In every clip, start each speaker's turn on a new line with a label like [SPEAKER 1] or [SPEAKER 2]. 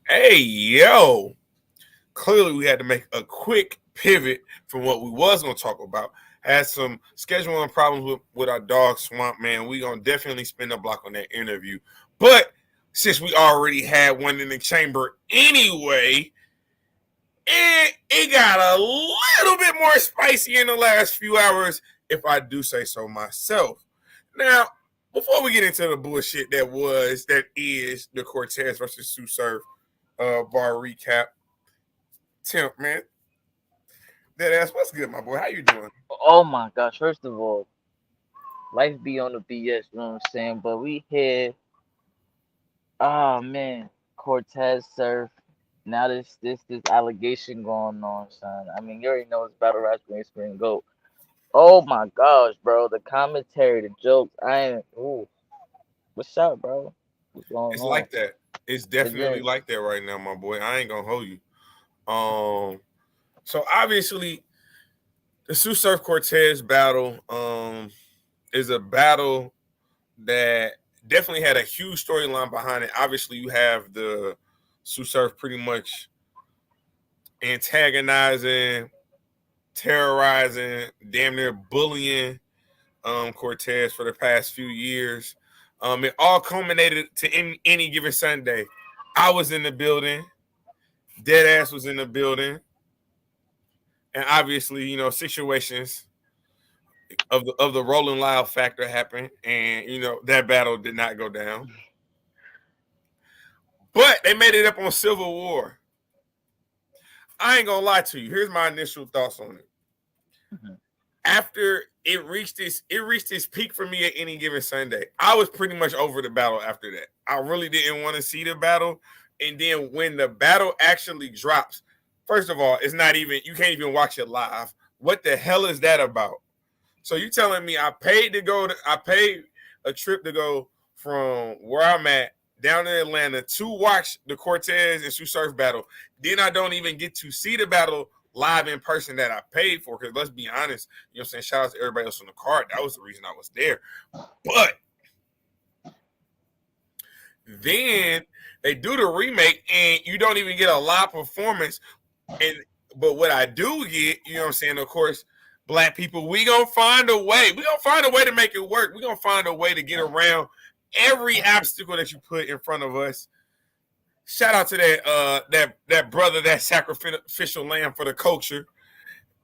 [SPEAKER 1] Hey, yo. Clearly, we had to make a quick pivot from what we was going to talk about. Had some scheduling problems with our dog, Swamp Man. We going to definitely spend a block on that interview. But since we already had one in the chamber anyway, it got a little bit more spicy in the last few hours, if I do say so myself. Now, before we get into the bullshit that is the Cortez versus Sue Surf bar recap, Tim, man, that ass, what's good, my boy? How you doing?
[SPEAKER 2] Oh my gosh, first of all, life be on the BS, you know what I'm saying? But we here, oh man, Cortez surf. Now this allegation going on, son. I mean, you already know it's battle rap spring goat. Oh my gosh, bro. The commentary, the jokes. I ain't what's up, bro? What's going
[SPEAKER 1] It's
[SPEAKER 2] on?
[SPEAKER 1] like that. It's
[SPEAKER 2] It
[SPEAKER 1] definitely
[SPEAKER 2] is.
[SPEAKER 1] like that right now, my boy. I ain't gonna hold you. Um, so obviously the Sue Surf Cortez battle is a battle that definitely had a huge storyline behind it. Obviously, you have the Sue Surf pretty much antagonizing, terrorizing, damn near bullying Cortez for the past few years. It all culminated to any given Sunday. I was in the building, Deadass was in the building, and obviously, situations of the Rolling Loud factor happened, and that battle did not go down. But they made it up on Civil War. I ain't gonna lie to you. Here's my initial thoughts on it.
[SPEAKER 2] Mhm.
[SPEAKER 1] After it reached its peak for me at any given Sunday. I was pretty much over the battle after that. I really didn't want to see the battle. And then when the battle actually drops, first of all, it's not even you can't even watch it live. What the hell is that about? So you telling me I paid a trip to go from where I'm at down in Atlanta to watch the Cortez and Sue Surf battle. Then I don't even get to see the battle live in person that I paid for. Because let's be honest, you know what I'm saying? Shout out to everybody else on the card. That was the reason I was there. But then they do the remake and you don't even get a live performance. And but what I do get, you know what I'm saying, of course, black people, we gonna find a way. We gonna find a way to make it work. We gonna find a way to get around every obstacle that you put in front of us. Shout out to that brother, that sacrificial lamb for the culture.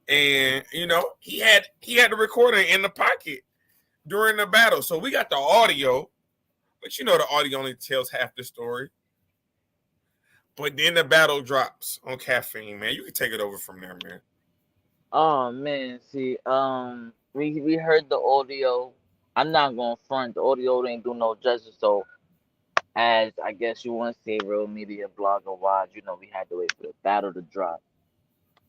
[SPEAKER 1] And he had the recorder in the pocket during the battle. So we got the audio, but the audio only tells half the story. But then the battle drops on caffeine, man. You can take it over from there, man.
[SPEAKER 2] Oh man, see, we heard the audio. I'm not gonna front. The audio didn't do no justice, so as I guess you want to say, real media blogger wise, we had to wait for the battle to drop.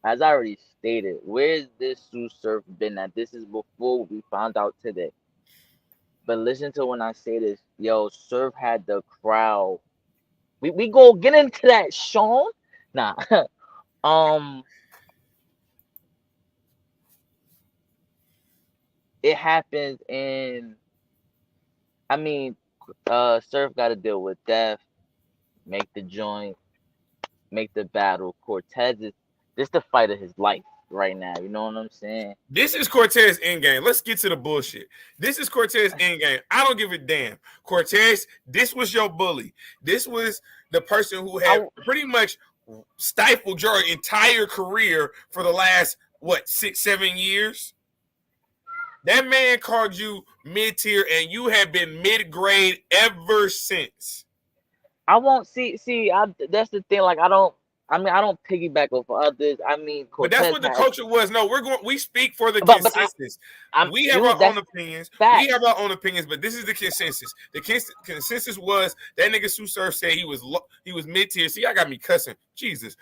[SPEAKER 2] As I already stated, where's this Sue Surf been at? This is before we found out today. But listen to when I say this, yo, Surf had the crowd. We go get into that, Sean. Nah, um, it happens, and I mean, Surf got to deal with death, make the joint, make the battle. Cortez is this the fight of his life right now. You know what I'm saying?
[SPEAKER 1] This is Cortez endgame. Let's get to the bullshit. This is Cortez endgame. I don't give a damn. Cortez, this was your bully. This was the person who
[SPEAKER 2] I
[SPEAKER 1] had pretty much stifled your entire career for the last, what, 6, 7 years? That man called you mid tier and you have been mid grade ever since.
[SPEAKER 2] I won't see. That's the thing. Like I don't. I mean, I don't piggyback off of others. I mean,
[SPEAKER 1] But that's
[SPEAKER 2] Cortez
[SPEAKER 1] what the
[SPEAKER 2] has,
[SPEAKER 1] culture was. No, we speak for the
[SPEAKER 2] but
[SPEAKER 1] consensus.
[SPEAKER 2] I'm
[SPEAKER 1] We have
[SPEAKER 2] you.
[SPEAKER 1] our own
[SPEAKER 2] That's
[SPEAKER 1] opinions. We have
[SPEAKER 2] facts.
[SPEAKER 1] our own opinions, but this is the consensus. The consensus was that nigga Sue Surf said he was mid tier. See, I got me cussing. Jesus.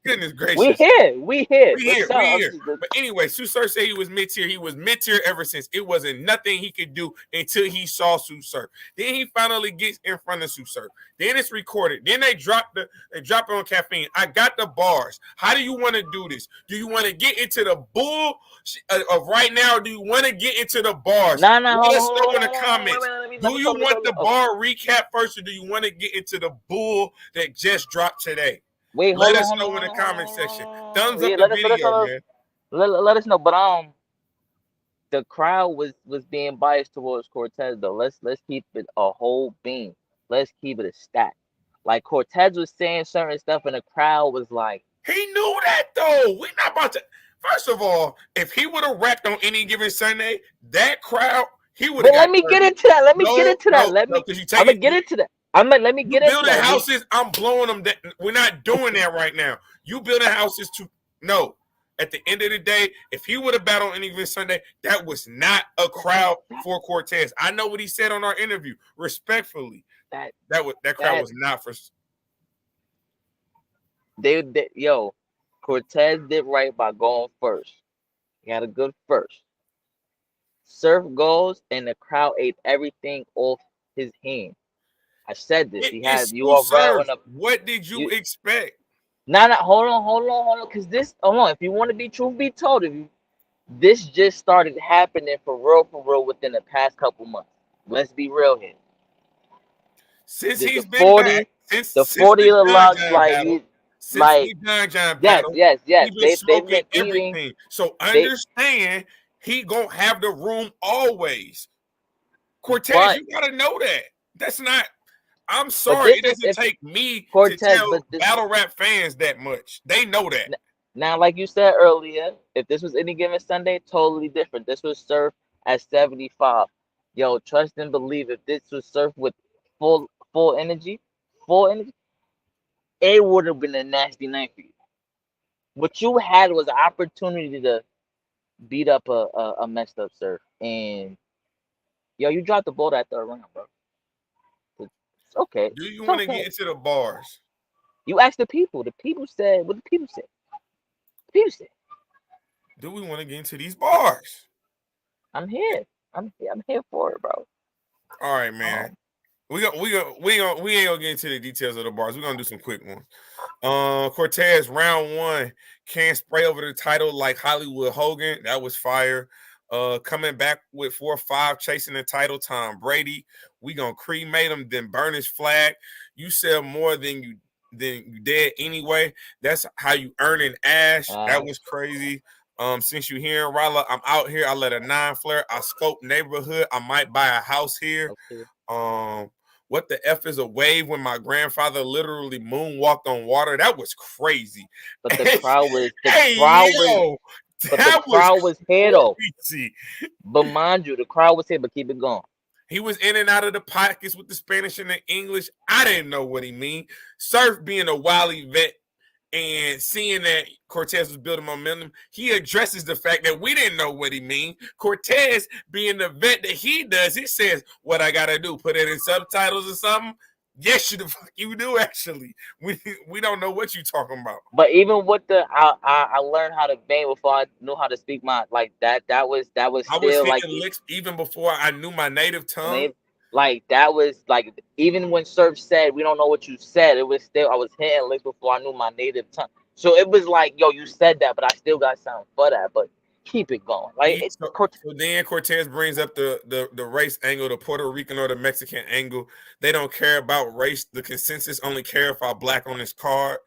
[SPEAKER 1] Goodness
[SPEAKER 2] We
[SPEAKER 1] gracious.
[SPEAKER 2] here. We here.
[SPEAKER 1] We
[SPEAKER 2] What's
[SPEAKER 1] here, we
[SPEAKER 2] up?
[SPEAKER 1] here. But anyway, Sue Surf said he was mid tier. He was mid tier ever since. It wasn't nothing he could do until he saw Sue Surf. Then he finally gets in front of Sue Surf. Then it's recorded. Then they drop it on caffeine. I got the bars. How do you want to do this? Do you want to get into the bull of right now? Or do you want to get into the bars?
[SPEAKER 2] Nah, nah.
[SPEAKER 1] Let
[SPEAKER 2] Hold on,
[SPEAKER 1] us
[SPEAKER 2] hold on,
[SPEAKER 1] know
[SPEAKER 2] hold
[SPEAKER 1] in
[SPEAKER 2] on,
[SPEAKER 1] the
[SPEAKER 2] hold on, hold on.
[SPEAKER 1] comments. Do you want the bar recap first, or do you want to get into the bull that just dropped today?
[SPEAKER 2] Wait,
[SPEAKER 1] Let
[SPEAKER 2] hold on,
[SPEAKER 1] us
[SPEAKER 2] hold on,
[SPEAKER 1] know in
[SPEAKER 2] hold
[SPEAKER 1] the
[SPEAKER 2] on, hold on,
[SPEAKER 1] comment
[SPEAKER 2] hold
[SPEAKER 1] section.
[SPEAKER 2] on.
[SPEAKER 1] Thumbs up
[SPEAKER 2] Yeah,
[SPEAKER 1] the
[SPEAKER 2] let us
[SPEAKER 1] video,
[SPEAKER 2] know.
[SPEAKER 1] man.
[SPEAKER 2] Let us know. But the crowd was being biased towards Cortez though. Let's keep it a whole beam. Let's keep it a stack. Like Cortez was saying certain stuff, and the crowd was like,
[SPEAKER 1] He knew that though. We're not about to. First of all, if he would have rapped on any given Sunday, that crowd, he would have
[SPEAKER 2] but let
[SPEAKER 1] got
[SPEAKER 2] me get
[SPEAKER 1] 30.
[SPEAKER 2] into that. Let me get
[SPEAKER 1] No,
[SPEAKER 2] into that.
[SPEAKER 1] no,
[SPEAKER 2] Let
[SPEAKER 1] no,
[SPEAKER 2] me.
[SPEAKER 1] because you
[SPEAKER 2] I'm
[SPEAKER 1] take
[SPEAKER 2] gonna
[SPEAKER 1] it.
[SPEAKER 2] get into that. Let me
[SPEAKER 1] You
[SPEAKER 2] get into
[SPEAKER 1] building
[SPEAKER 2] that.
[SPEAKER 1] houses, I'm blowing them. We're not doing that right now. You building houses to no. At the end of the day, if he would have battled on any given Sunday, that was not a crowd for Cortez. I know what he said on our interview. Respectfully,
[SPEAKER 2] that
[SPEAKER 1] that crowd was not for.
[SPEAKER 2] yo, Cortez did right by going first. He had a good first. Surf goes and the crowd ate everything off his hand. I said this.
[SPEAKER 1] It
[SPEAKER 2] He
[SPEAKER 1] is
[SPEAKER 2] had you
[SPEAKER 1] Sue
[SPEAKER 2] are right
[SPEAKER 1] Surf.
[SPEAKER 2] on the
[SPEAKER 1] What did you
[SPEAKER 2] you.
[SPEAKER 1] expect?
[SPEAKER 2] Nah, hold on. Cause this, hold on. If you want to be truth be told, if you this just started happening for real within the past couple months. Let's be real here.
[SPEAKER 1] Since
[SPEAKER 2] The
[SPEAKER 1] he's been back,
[SPEAKER 2] 40,
[SPEAKER 1] since
[SPEAKER 2] the
[SPEAKER 1] since
[SPEAKER 2] 40
[SPEAKER 1] the
[SPEAKER 2] of the
[SPEAKER 1] John
[SPEAKER 2] lugs,
[SPEAKER 1] John
[SPEAKER 2] like
[SPEAKER 1] battle,
[SPEAKER 2] he,
[SPEAKER 1] since
[SPEAKER 2] like
[SPEAKER 1] the John John
[SPEAKER 2] yes,
[SPEAKER 1] battle,
[SPEAKER 2] yes,
[SPEAKER 1] he
[SPEAKER 2] yes.
[SPEAKER 1] been
[SPEAKER 2] They've
[SPEAKER 1] smoking
[SPEAKER 2] been eating.
[SPEAKER 1] everything. So
[SPEAKER 2] They
[SPEAKER 1] understand he gonna have the room always. Cortez,
[SPEAKER 2] but
[SPEAKER 1] you gotta know that. That's not. I'm
[SPEAKER 2] but
[SPEAKER 1] sorry,
[SPEAKER 2] this
[SPEAKER 1] it
[SPEAKER 2] is
[SPEAKER 1] doesn't
[SPEAKER 2] if
[SPEAKER 1] take me to
[SPEAKER 2] Cortez,
[SPEAKER 1] tell battle rap fans that much. They know that.
[SPEAKER 2] now, like you said earlier, if this was any given Sunday, totally different. This was served at 75. Yo, trust and believe. If this was served with full energy, full energy, it would have been a nasty night for you. What you had was an opportunity to beat up a messed up serve, and yo, you dropped the ball that third round, bro. It's okay.
[SPEAKER 1] Do you
[SPEAKER 2] It's
[SPEAKER 1] want to get
[SPEAKER 2] okay.
[SPEAKER 1] into the bars?
[SPEAKER 2] You asked the people. The people said what the people said. The people said,
[SPEAKER 1] Do we want to get into these bars?
[SPEAKER 2] "I'm here. I'm here for it, bro."
[SPEAKER 1] All right, man.
[SPEAKER 2] Um,
[SPEAKER 1] We ain't gonna get into the details of the bars. We're gonna do some quick ones. Cortez round one can't spray over the title like Hollywood Hogan. That was fire. Coming back with 4-5, chasing the title. Tom Brady. We gonna cremate him, then burn his flag. You sell more than you dead anyway. That's how you earn an ash. That was crazy. Since you here in Raleigh, I'm out here. I let a 9 flare. I scope neighborhood. I might buy a house here.
[SPEAKER 2] okay.
[SPEAKER 1] Um, what the F is a wave when my grandfather literally moonwalked on water? That was crazy.
[SPEAKER 2] But the
[SPEAKER 1] Hey,
[SPEAKER 2] crowd was
[SPEAKER 1] yo,
[SPEAKER 2] but the
[SPEAKER 1] that was
[SPEAKER 2] crowd was here though.
[SPEAKER 1] crazy.
[SPEAKER 2] But mind you, the crowd was here. But keep it going.
[SPEAKER 1] He was in and out of the pockets with the Spanish and the English. I didn't know what he mean. Surf being a wily vet and seeing that Cortez was building momentum, he addresses the fact that we didn't know what he mean. Cortez, being the vet that he does, he says, "What I gotta do? Put it in subtitles or something?" Yes, you the fuck you do. Actually, we don't know what you talking about.
[SPEAKER 2] But even with I learned how to bang before I knew how to speak my like that. That was
[SPEAKER 1] I was
[SPEAKER 2] still like
[SPEAKER 1] hitting licks even before I knew my native
[SPEAKER 2] I
[SPEAKER 1] tongue.
[SPEAKER 2] mean, like that was like even when Surf said we don't know what you said, it was still I was hitting licks before I knew my native tongue. So it was like, yo, you said that, but I still got something for that. But keep it going. Like
[SPEAKER 1] He, so, so then Cortez brings up the race angle, the Puerto Rican or the Mexican angle. They don't care about race. The consensus only care if I black on this card.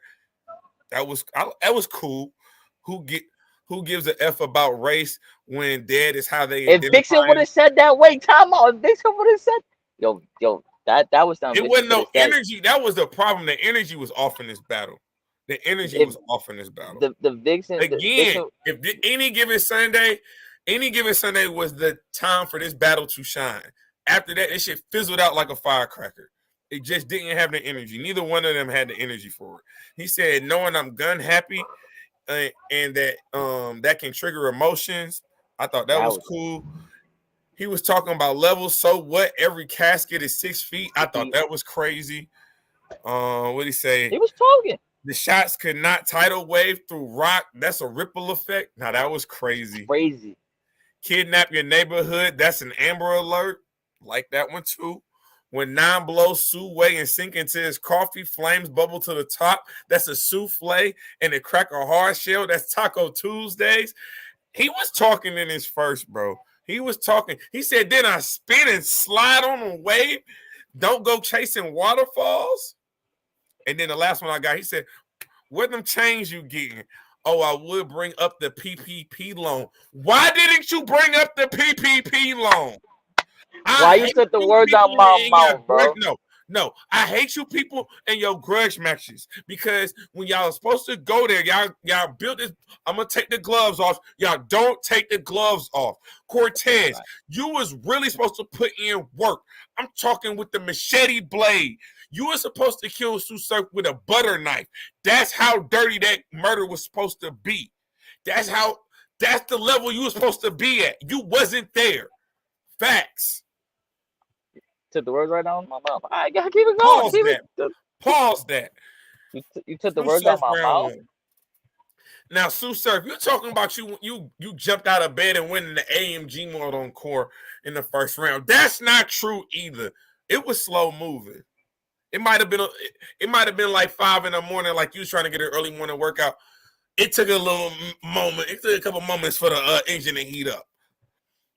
[SPEAKER 1] That was cool. Who get who gives a f about race when dead is how they
[SPEAKER 2] if
[SPEAKER 1] identify
[SPEAKER 2] Vixen would
[SPEAKER 1] him?
[SPEAKER 2] have said that, wait, time out. If Vixen would have said, yo, that was something
[SPEAKER 1] It
[SPEAKER 2] Vixen
[SPEAKER 1] wasn't
[SPEAKER 2] could
[SPEAKER 1] no
[SPEAKER 2] have said.
[SPEAKER 1] energy. That was the problem. The energy was off in this battle. The energy
[SPEAKER 2] If
[SPEAKER 1] was off in this battle.
[SPEAKER 2] the
[SPEAKER 1] Again,
[SPEAKER 2] Vixen,
[SPEAKER 1] if any given Sunday was the time for this battle to shine. After that, it shit fizzled out like a firecracker. It just didn't have the energy. Neither one of them had the energy for it. He said, knowing I'm gun happy and that that can trigger emotions. I thought that
[SPEAKER 2] that
[SPEAKER 1] was
[SPEAKER 2] was
[SPEAKER 1] cool. He was talking about levels. So what? Every casket is 6 feet. I thought that was crazy. What did he say?
[SPEAKER 2] he was talking
[SPEAKER 1] The shots could not tidal wave through rock. That's a ripple effect. Now that was crazy.
[SPEAKER 2] crazy.
[SPEAKER 1] Kidnap your neighborhood. That's an Amber Alert. Like that one too. When nine blows Sue and sink into his coffee, flames bubble to the top. That's a souffle. And it crack a hard shell. That's Taco Tuesdays. He was talking in his first, bro. He was talking. He said, then I spin and slide on a wave. Don't go chasing waterfalls. And then the last one I got, he said, what them chains you getting? Oh, I would bring up the PPP loan. Why didn't you bring up the PPP loan?
[SPEAKER 2] Why
[SPEAKER 1] I
[SPEAKER 2] you
[SPEAKER 1] hate
[SPEAKER 2] took the
[SPEAKER 1] you
[SPEAKER 2] words out
[SPEAKER 1] people
[SPEAKER 2] my
[SPEAKER 1] in your
[SPEAKER 2] mouth,
[SPEAKER 1] grudge.
[SPEAKER 2] bro?
[SPEAKER 1] No. I hate you people in your grudge matches because when y'all are supposed to go there, y'all built this. I'm gonna take the gloves off. Y'all don't take the gloves off. Cortez, you was really supposed to put in work. I'm talking with the machete blade. You were supposed to kill Sue Surf with a butter knife. That's how dirty that murder was supposed to be. That's the level you were supposed to be at. You wasn't there. Facts.
[SPEAKER 2] Took the words right out of my mouth. I gotta keep it going.
[SPEAKER 1] Pause that. Pause that.
[SPEAKER 2] You took the
[SPEAKER 1] Sue
[SPEAKER 2] words out
[SPEAKER 1] Surf
[SPEAKER 2] of my
[SPEAKER 1] round
[SPEAKER 2] mouth.
[SPEAKER 1] one. Now, Sue Surf, you're talking about you jumped out of bed and went in the AMG mode on core in the first round. That's not true either. It was slow moving. It might have been like 5 a.m, like you was trying to get an early morning workout. It took a little moment. It took a couple moments for the engine to heat up.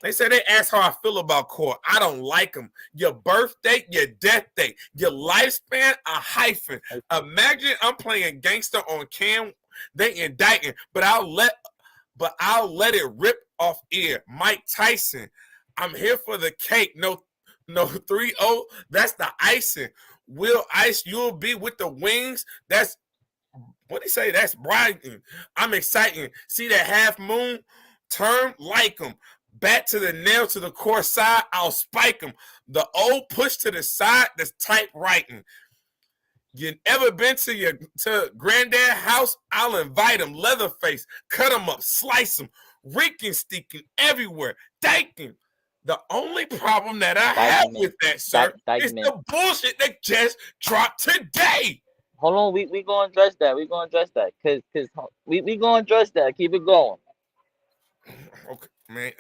[SPEAKER 1] They said they asked how I feel about core. I don't like them. Your birth date, your death date, your lifespan, a hyphen. Imagine I'm playing gangster on cam. They indicting, but I'll let it rip off ear. Mike Tyson. I'm here for the cake. No 3-0. That's the icing. Will ice you'll be with the wings. That's what he say? That's Brighton. I'm excited. See that half moon turn like him. Back to the nail to the core side, I'll spike him. The old push to the side, that's typewriting. You ever been to granddad house? I'll invite him. Leatherface, cut him up, slice him, reeking, stinking everywhere, dyking. The only problem that I have with that, sir, is the bullshit that just dropped today.
[SPEAKER 2] Hold on, we gonna address that. We gonna address that, cause we gonna address that. Keep it going.
[SPEAKER 1] Okay, man,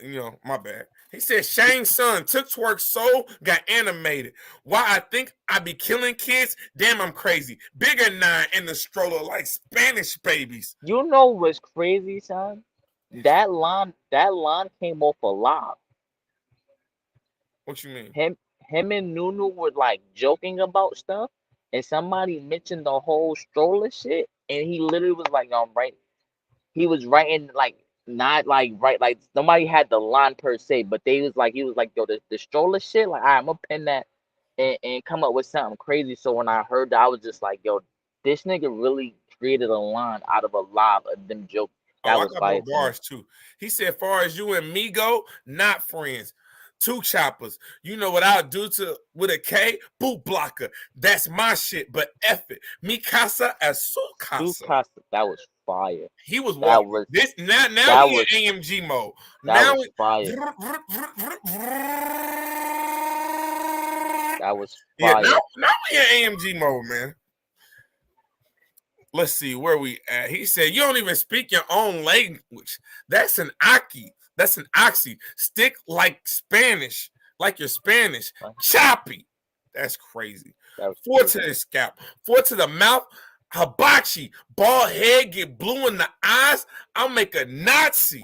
[SPEAKER 1] my bad. He said Shane's son took twerk soul, got animated. Why I think I be killing kids? Damn, I'm crazy. Bigger 9 in the stroller like Spanish babies.
[SPEAKER 2] You know what's crazy, son? That line came off a live.
[SPEAKER 1] What you mean?
[SPEAKER 2] Him and Nunu were like joking about stuff, and somebody mentioned the whole stroller shit, and he literally was like, "I'm right." He was writing like not like right like nobody had the line per se, but he was like, yo, the stroller shit. Like, I'm gonna pen that and come up with something crazy. So when I heard that, I was just like, yo, this nigga really created a line out of a lot of them jokes. That was
[SPEAKER 1] I got
[SPEAKER 2] fire.
[SPEAKER 1] more bars too. He said, far as you and me go, not friends. 2 choppers. You know what I'll do with a K? Boot blocker. That's my shit, but F it. Mi casa as su casa.
[SPEAKER 2] That was fire.
[SPEAKER 1] He was walking. Now he in AMG mode.
[SPEAKER 2] That was fire. That was fire.
[SPEAKER 1] Yeah, now we in AMG mode, man. Let's see where we at. He said, you don't even speak your own language. That's an aki. That's an oxy. Stick like Spanish, like you're Spanish. Choppy. That's crazy. 4 to the scalp. 4 to the mouth. Hibachi. Bald head, get blue in the eyes. I'll make a Nazi.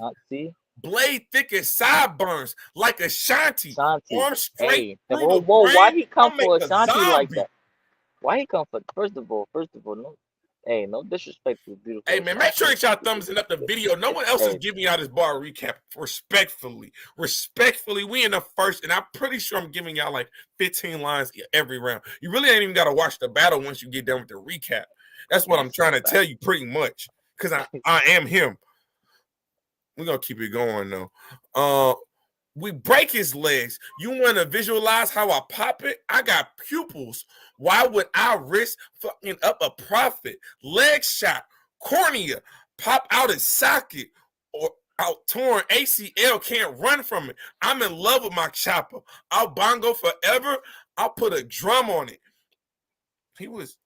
[SPEAKER 1] Blade thick as sideburns, like a Shanti. Arm straight.
[SPEAKER 2] Hey, whoa, why he come for a Shanti like that? Why he come for? First of all, no. Hey, no disrespect to the beautiful.
[SPEAKER 1] Hey, man, make sure that y'all thumbs up the video. No one else is giving y'all this bar recap. Respectfully, we in the first, and I'm pretty sure I'm giving y'all like 15 lines every round. You really ain't even got to watch the battle once you get done with the recap. That's what I'm trying to tell you pretty much, because I am him. We're going to keep it going, though. We break his legs. You want to visualize how I pop it? I got pupils. Why would I risk fucking up a profit? Leg shot, cornea, pop out his socket, or out torn ACL, can't run from it. I'm in love with my chopper. I'll bongo forever. I'll put a drum on it. He was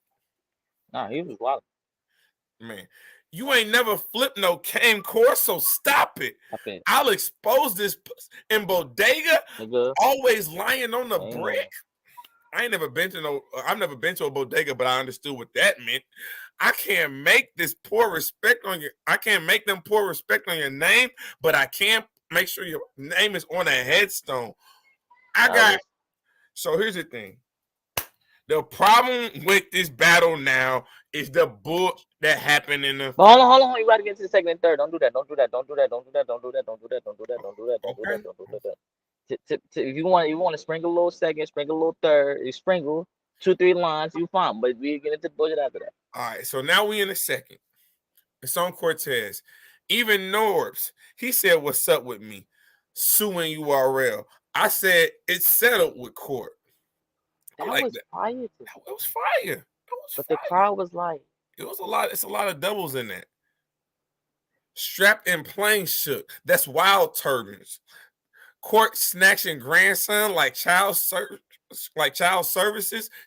[SPEAKER 2] wild.
[SPEAKER 1] Man. You ain't never flipped no cane course, so stop it.
[SPEAKER 2] Okay.
[SPEAKER 1] I'll expose this in bodega. Always lying on the brick. I've never been to a bodega, but I understood what that meant. I can't make them pour respect on your name, but I can make sure your name is on a headstone. I
[SPEAKER 2] That
[SPEAKER 1] got
[SPEAKER 2] was.
[SPEAKER 1] so here's the thing. The problem with this battle now is the bull that happened in the
[SPEAKER 2] But hold on. You gotta get to the second and third. Don't do that. Don't do that. Don't do that. Don't do that. Don't do that. Don't do that. Don't do that. Don't do that. Don't do that.
[SPEAKER 1] okay.
[SPEAKER 2] Don't do that. If you want to sprinkle a little second, sprinkle a little third, you sprinkle 2-3 lines, you fine. But we get into the budget after that.
[SPEAKER 1] All right, so now we in the second. It's on Cortez. Even Norbs, he said, "What's up with me?" Suing URL. I said it's settled with court. I
[SPEAKER 2] That
[SPEAKER 1] like
[SPEAKER 2] was
[SPEAKER 1] that.
[SPEAKER 2] fire to
[SPEAKER 1] It
[SPEAKER 2] me.
[SPEAKER 1] was fire. It was
[SPEAKER 2] But the
[SPEAKER 1] fire.
[SPEAKER 2] crowd was like,
[SPEAKER 1] It was a lot. It's a lot of doubles in that. Strapped and plain shook. That's wild turbans. Court snatching grandson like child services.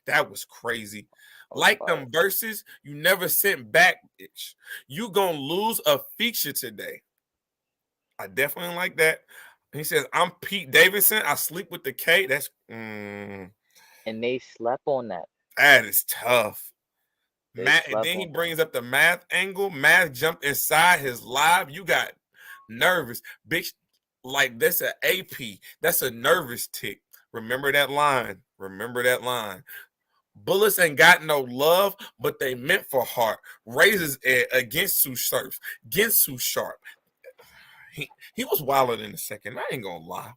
[SPEAKER 1] That was crazy.
[SPEAKER 2] that was
[SPEAKER 1] Like
[SPEAKER 2] fire.
[SPEAKER 1] them verses you never sent back, bitch. You gonna lose a feature today. I definitely like that. He says, "I'm Pete Davidson. I sleep with the K." That's
[SPEAKER 2] And they slept on that.
[SPEAKER 1] that is tough.
[SPEAKER 2] They
[SPEAKER 1] Matt, and
[SPEAKER 2] slept
[SPEAKER 1] then he
[SPEAKER 2] on that.
[SPEAKER 1] brings up the math angle. Math jumped inside his live. You got nervous, bitch. Like that's an AP. That's a nervous tick. Remember that line. Remember that line. Bullets ain't got no love, but they meant for heart. Raises against Sue Sharp. Against Sue Sharp. He was wilder in the second. I ain't gonna lie.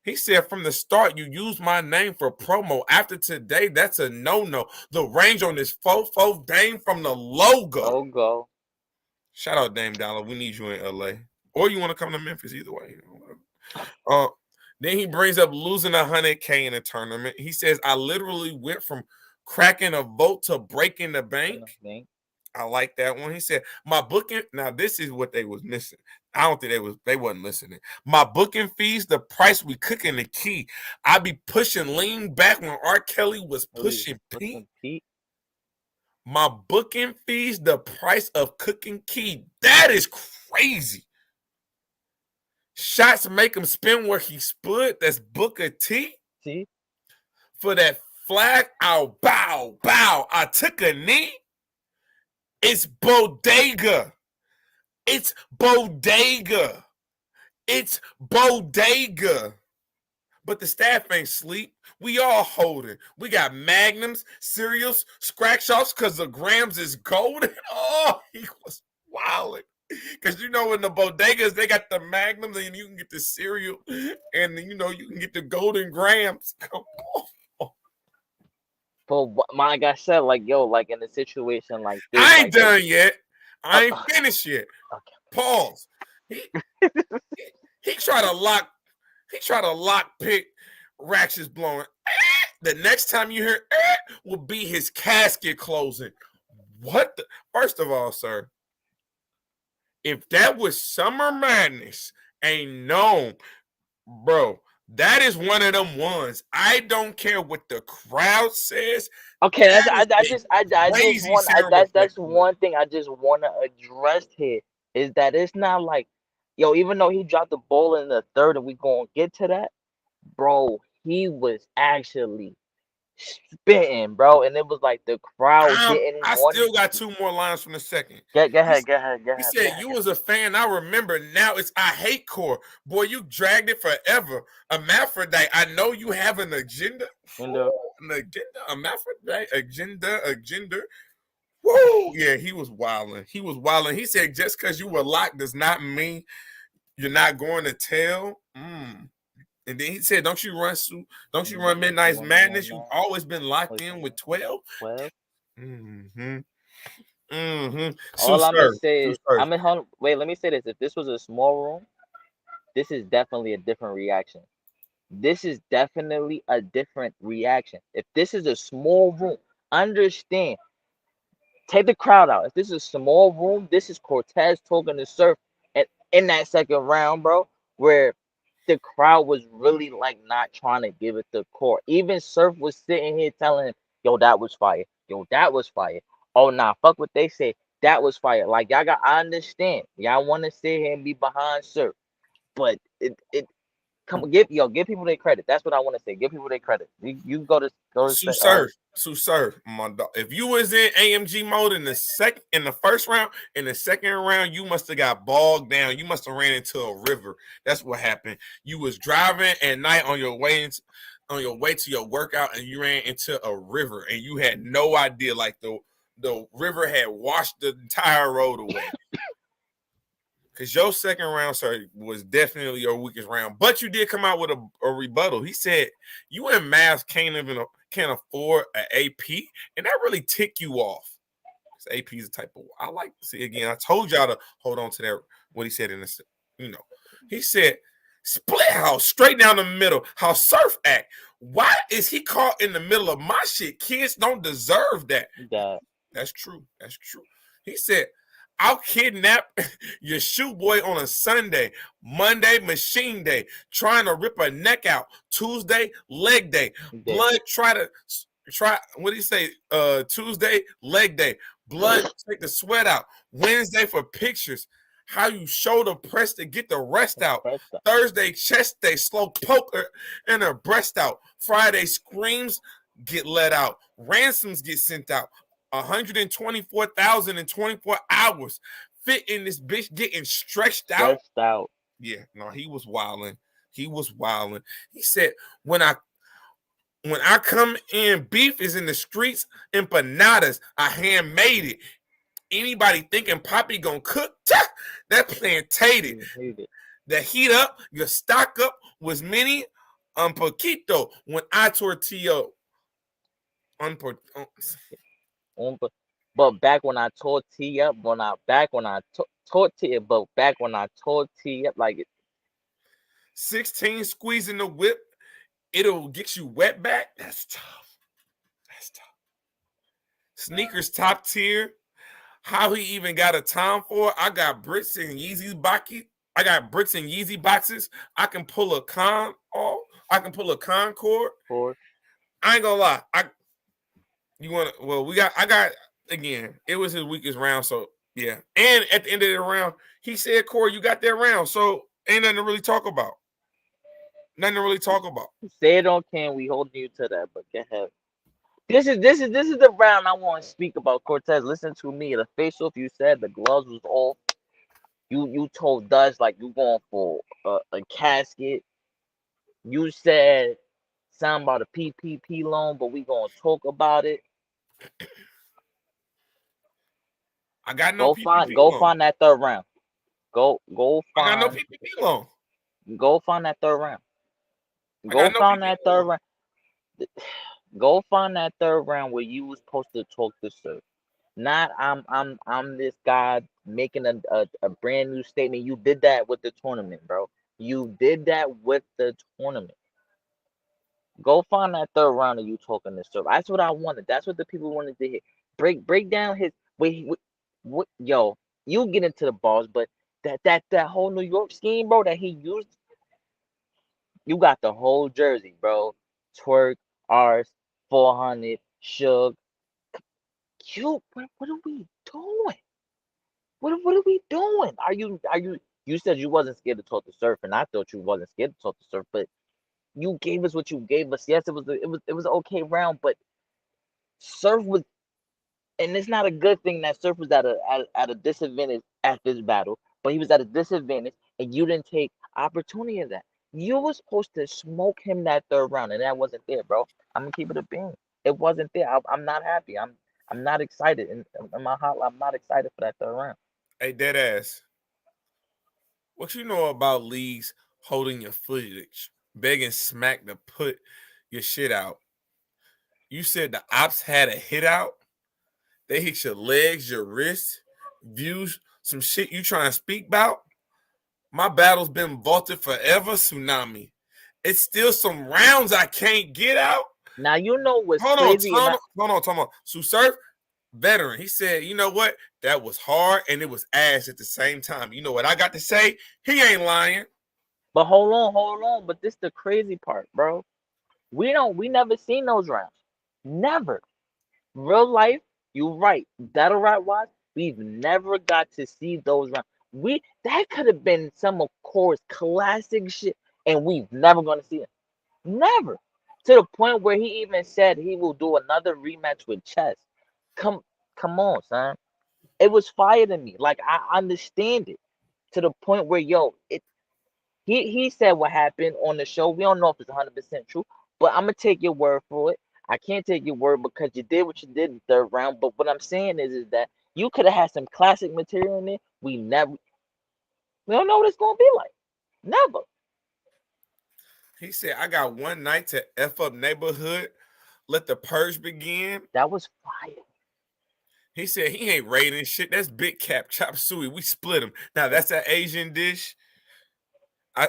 [SPEAKER 1] He said from the start, you used my name for promo. After today, that's a no-no. The range on this fofo Dame from the logo.
[SPEAKER 2] Logo.
[SPEAKER 1] Shout out Dame Dollar. We need you in LA. Or you want to come to Memphis, either way. Then he brings up losing 100K in a tournament. He says, I literally went from cracking a vote to breaking the bank. I like that one. He said, my booking, now this is what they was missing. I don't think they wasn't listening. My booking fees, the price we cooking the key. I be pushing lean back when R. Kelly was pushing Pete. My booking fees, the price of cooking key. That is crazy. Shots make him spin where he stood. That's Booker T. For that flag, I'll bow. I took a knee. It's bodega. It's bodega. It's bodega. But the staff ain't sleep. We all holding. We got magnums, cereals, scratch shots because the grams is golden. Oh, he was wilding. Because you know in the bodegas, they got the magnums and you can get the cereal and you can get the golden grams. Come on.
[SPEAKER 2] But like I said, like in a situation like this,
[SPEAKER 1] I ain't done yet. I ain't finished yet.
[SPEAKER 2] Okay.
[SPEAKER 1] Pause. He tried to lock pick. Rax is blowing. The next time you hear will be his casket closing. What the? First of all, sir, if that was Summer Madness, ain't known, bro. That is one of them ones. I don't care what the crowd says.
[SPEAKER 2] Okay, that's one thing I just want to address here is that it's not like, even though he dropped the ball in the third and we gonna get to that, bro, he was actually spitting, bro, and it was like the crowd didn't
[SPEAKER 1] I
[SPEAKER 2] want
[SPEAKER 1] still got two more lines from the second.
[SPEAKER 2] Go ahead.
[SPEAKER 1] He said, you was a fan. I remember. Now it's I hate core. Boy, you dragged it forever. Hermaphrodite. I know you have an agenda. An agenda. Hermaphrodite. Agenda. Woo! Yeah, he was wilding. He said, just because you were locked does not mean you're not going to tell. And then he said, don't you run Midnight's Madness? You've always been locked in with 12.
[SPEAKER 2] 12.
[SPEAKER 1] So,
[SPEAKER 2] all I'm gonna say is, wait, let me say this. If this was a small room, this is definitely a different reaction. This is definitely a different reaction. If this is a small room, understand. Take the crowd out. If this is a small room, this is Cortez talking to Surf and in that second round, bro, where the crowd was really like not trying to give it the core. Even Surf was sitting here telling him, yo, that was fire. Yo, that was fire. Oh, nah, fuck what they say. That was fire. Like, I understand. Y'all want to sit here and be behind Surf. But give people their credit. That's what I want to say. Give people their credit. You go to
[SPEAKER 1] Surf. So, sir, my dog, if you was in AMG mode in the first round, in the second round, you must have got bogged down. You must have ran into a river. That's what happened. You was driving at night on your way to your workout, and you ran into a river, and you had no idea. Like the river had washed the entire road away. Because your second round, sir, was definitely your weakest round. But you did come out with a rebuttal. He said you in math can't afford an AP, and that really ticked you off. Because AP is a type of I like to see again. I told y'all to hold on to that. What he said in this, he said split house straight down the middle. How Surf act. Why is he caught in the middle of my shit? Kids don't deserve that.
[SPEAKER 2] That
[SPEAKER 1] That's true. That's true. He said, I'll kidnap your shoe boy on a Sunday. Monday, machine day. Trying to rip a neck out. Tuesday, leg day.
[SPEAKER 2] day.
[SPEAKER 1] Blood, what do you say? Tuesday, leg day. Blood, take the sweat out. Wednesday for pictures. How you shoulder press to get the rest out. Thursday, chest day. Slow poker and her breast out. Friday, screams get let out. Ransoms get sent out. 124,000 in 24 hours. Fit in this bitch getting stretched out. Yeah, no, he was wilding. He was wilding. He said, when I come in, beef is in the streets, empanadas. I handmade it. Anybody thinking Poppy gonna cook? That plantated. The heat up, your stock up was mini poquito when I tortilla.
[SPEAKER 2] But back when I tortilla, back when I tortilla, like
[SPEAKER 1] 16 squeezing the whip, it'll get you wet back. That's tough. That's tough. Sneakers top tier. How he even got a time for it? I got bricks and Yeezy boxes. I got bricks and Yeezy boxes. I can pull a con off. I can pull a Concord. I ain't gonna lie. I got again. It was his weakest round, so yeah. And at the end of the round, he said, "Corey, you got that round, so ain't nothing to really talk about. Nothing to really talk about."
[SPEAKER 2] Say it on can we holding you to that, but go ahead. This is the round I want to speak about. Cortez, listen to me. The face off, you said the gloves was off. You told us like you going for a casket. You said something about a PPP loan, but we gonna talk about it.
[SPEAKER 1] I got no PPP
[SPEAKER 2] loan.
[SPEAKER 1] Go
[SPEAKER 2] find that third round. Go find.
[SPEAKER 1] I got no PPP loan.
[SPEAKER 2] Go find that third round. Go find that third round. Go find that third round where you was supposed to talk to Surf. Not I'm this guy making a brand new statement. You did that with the tournament, bro. You did that with the tournament. Go find that third round of you talking to Surf. That's what I wanted. That's what the people wanted to hear. Break down his what yo. You get into the balls, but that whole New York scheme, bro, that he used. You got the whole jersey, bro. Twerk, Ars, 400, Suge. What are we doing? What are we doing? Are you? You said you wasn't scared to talk to Surf, and I thought you wasn't scared to talk to Surf, but you gave us what you gave us. Yes, it was an okay round, but Surf was, and it's not a good thing that Surf was at a disadvantage at this battle, but he was at a disadvantage, and you didn't take opportunity of that. You were supposed to smoke him that third round, and that wasn't there, bro. I'm gonna keep it a bean. It wasn't there. I'm not happy. I'm not excited. In my heart, I'm not excited for that third round.
[SPEAKER 1] Hey, dead ass. What you know about leagues holding your footage, begging Smack to put your shit out? You said the ops had a hit out. They hit your legs, your wrists, views, some shit you trying to speak about. My battle's been vaulted forever, Tsunami. It's still some rounds I can't get out.
[SPEAKER 2] Now you know what's crazy.
[SPEAKER 1] Hold on. So Surf, veteran, he said, you know what? That was hard and it was ass at the same time. You know what I got to say? He ain't lying.
[SPEAKER 2] But hold on. But this the crazy part, bro. We never seen those rounds. Never. Real life, you right. Battle rap wise, we've never got to see those rounds. That could have been some of Core's classic shit, and we've never gonna see it. Never. To the point where he even said he will do another rematch with Chess. Come, come on, son. It was fire to me. Like I understand it to the point where it. He said what happened on the show. We don't know if it's 100% true, but I'm gonna take your word for it. I can't take your word because you did what you did in the third round. But what I'm saying is that you could have had some classic material in there. We don't know what it's gonna be like. Never.
[SPEAKER 1] He said, I got one night to F up neighborhood. Let the purge begin.
[SPEAKER 2] That was fire.
[SPEAKER 1] He said he ain't raiding shit. That's big cap chop suey. We split him. Now that's an Asian dish.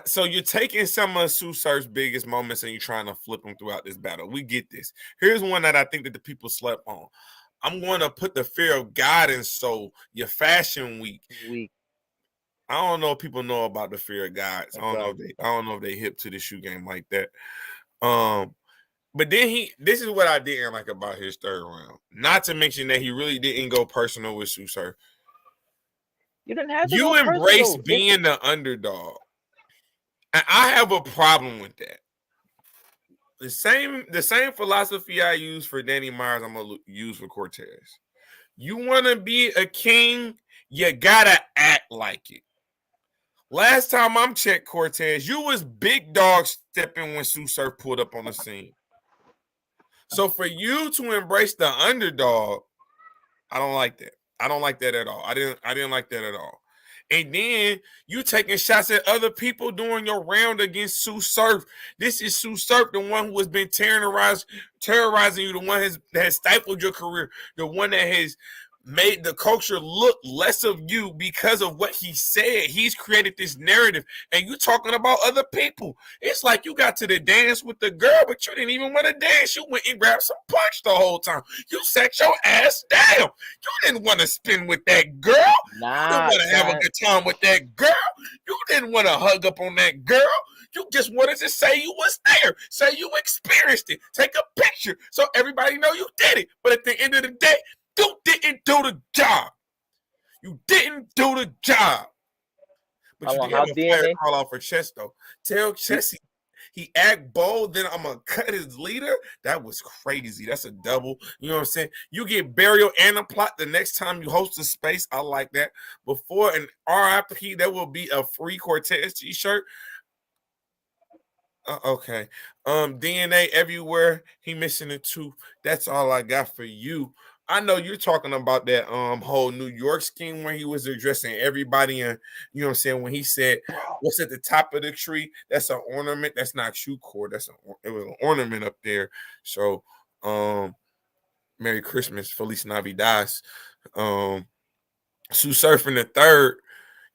[SPEAKER 1] So you're taking some of Sue Surf's biggest moments and you're trying to flip them throughout this battle. We get this. Here's one that I think that the people slept on. I'm going to put the fear of God in Soul, your fashion week. I don't know if people know about the fear of God. So I don't know if they hip to the shoe game like that. But then this is what I didn't like about his third round. Not to mention that he really didn't go personal with Sue Surf.
[SPEAKER 2] You didn't have to
[SPEAKER 1] You
[SPEAKER 2] go
[SPEAKER 1] embrace
[SPEAKER 2] personal.
[SPEAKER 1] being the underdog. And I have a problem with that. The same philosophy I use for Danny Myers, I'm gonna use for Cortez. You want to be a king, you gotta act like it. Last time I'm checked, Cortez, you was big dog stepping when Sue Surf pulled up on the scene. So for you to embrace the underdog, I don't like that. I don't like that at all. I didn't like that at all. And then you taking shots at other people doing your round against Sue Surf. This is Sue Surf, the one who has been terrorizing you, the one that has stifled your career, the one that has made the culture look less of you because of what he said. He's created this narrative, and you talking about other people. It's like you got to the dance with the girl, but you didn't even want to dance. You went and grabbed some punch the whole time. You sat your ass down. You didn't want to spin with that girl. You didn't want to have a good time with that girl. You didn't want to hug up on that girl. You just wanted to say you was there, say you experienced it, take a picture so everybody know you did it. But at the end of the day, you didn't do the job. You didn't do the job. But you did have a fire call out for Chess, though. Tell Chess he act bold, then I'm going to cut his leader. That was crazy. That's a double. You know what I'm saying? You get burial and a plot the next time you host a space. I like that. Before an RIP, there will be a free Cortez t-shirt. Okay. DNA everywhere. He missing a tooth. That's all I got for you. I know you're talking about that whole New York scheme where he was addressing everybody, and you know what I'm saying, when he said what's at the top of the tree, that's an ornament, that's not shoe cord, it was an ornament up there. So Merry Christmas, Feliz Navidad. Sue Surfing the third,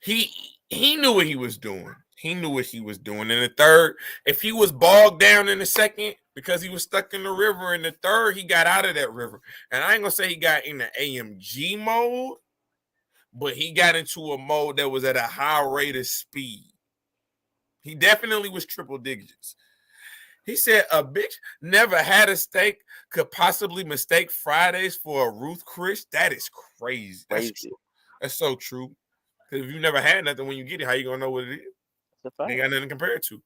[SPEAKER 1] he knew what he was doing. He knew what he was doing. In the third, if he was bogged down in the second because he was stuck in the river, in the third, he got out of that river. And I ain't going to say he got in the AMG mode, but he got into a mode that was at a high rate of speed. He definitely was triple digits. He said a bitch never had a steak could possibly mistake Fridays for a Ruth Chris. That is crazy. That's true. That's so true. Because if you never had nothing, when you get it, how you going to know what it is? They got nothing to compare it to.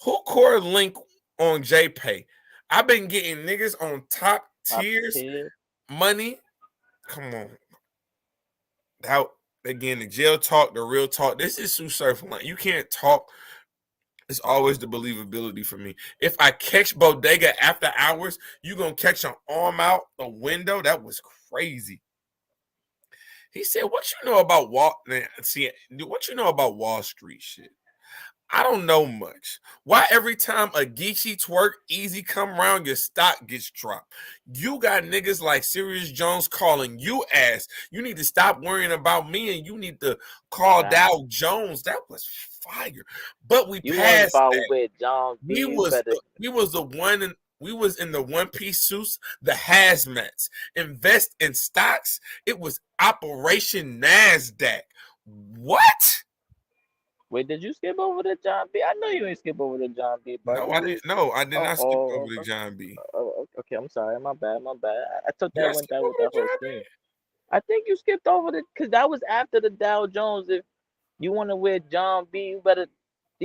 [SPEAKER 1] Who core link on JPay? I've been getting niggas on top tiers money. Come on. Out again, the jail talk, the real talk. This is Sue Surf line. You can't talk. It's always the believability for me. If I catch Bodega after hours, you gonna catch an arm out a window. That was crazy. He said, "What you know about Wall Street shit?" I don't know much. Why every time a Geechee twerk easy come around, your stock gets dropped? You got niggas like Sirius Jones calling you ass. You need to stop worrying about me and you need to call Dow Jones. That was fire. But we passed that.
[SPEAKER 2] With John B.
[SPEAKER 1] We was in the one-piece suits, the hazmats. Invest in stocks. It was Operation NASDAQ. What?
[SPEAKER 2] Wait, did you skip over the John B? I know you ain't skip over the John B.
[SPEAKER 1] No, I didn't. No, I did not skip over the John B.
[SPEAKER 2] Okay, I'm sorry. My bad. I took that one down with that whole scene. I think you skipped over because that was after the Dow Jones. If you want to wear John B, you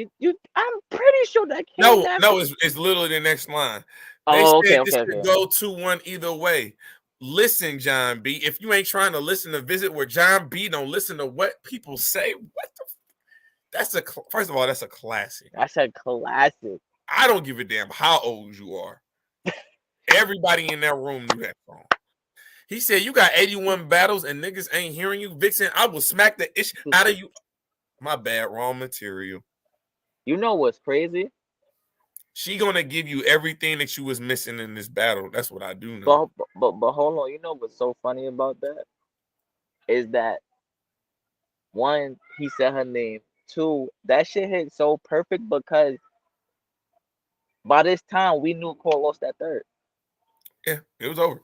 [SPEAKER 2] I'm pretty sure that came
[SPEAKER 1] No,
[SPEAKER 2] after.
[SPEAKER 1] no, it's literally the next line. They
[SPEAKER 2] Oh, okay,
[SPEAKER 1] said this
[SPEAKER 2] okay,
[SPEAKER 1] could
[SPEAKER 2] okay.
[SPEAKER 1] go 2-1 either way. Listen, John B. If you ain't trying to listen to visit where John B. don't listen to what people say, what the? That's a first of all, that's a classic.
[SPEAKER 2] I said classic.
[SPEAKER 1] I don't give a damn how old you are. Everybody in that room knew that song. He said, "You got 81 battles and niggas ain't hearing you, Vixen. I will smack the ish out of you." My bad, wrong material.
[SPEAKER 2] You know what's crazy?
[SPEAKER 1] She gonna give you everything that you was missing in this battle. That's what I do know.
[SPEAKER 2] But hold on. You know what's so funny about that is that one, he said her name. Two, that shit hit so perfect because by this time we knew Cole lost that third.
[SPEAKER 1] Yeah, it was over.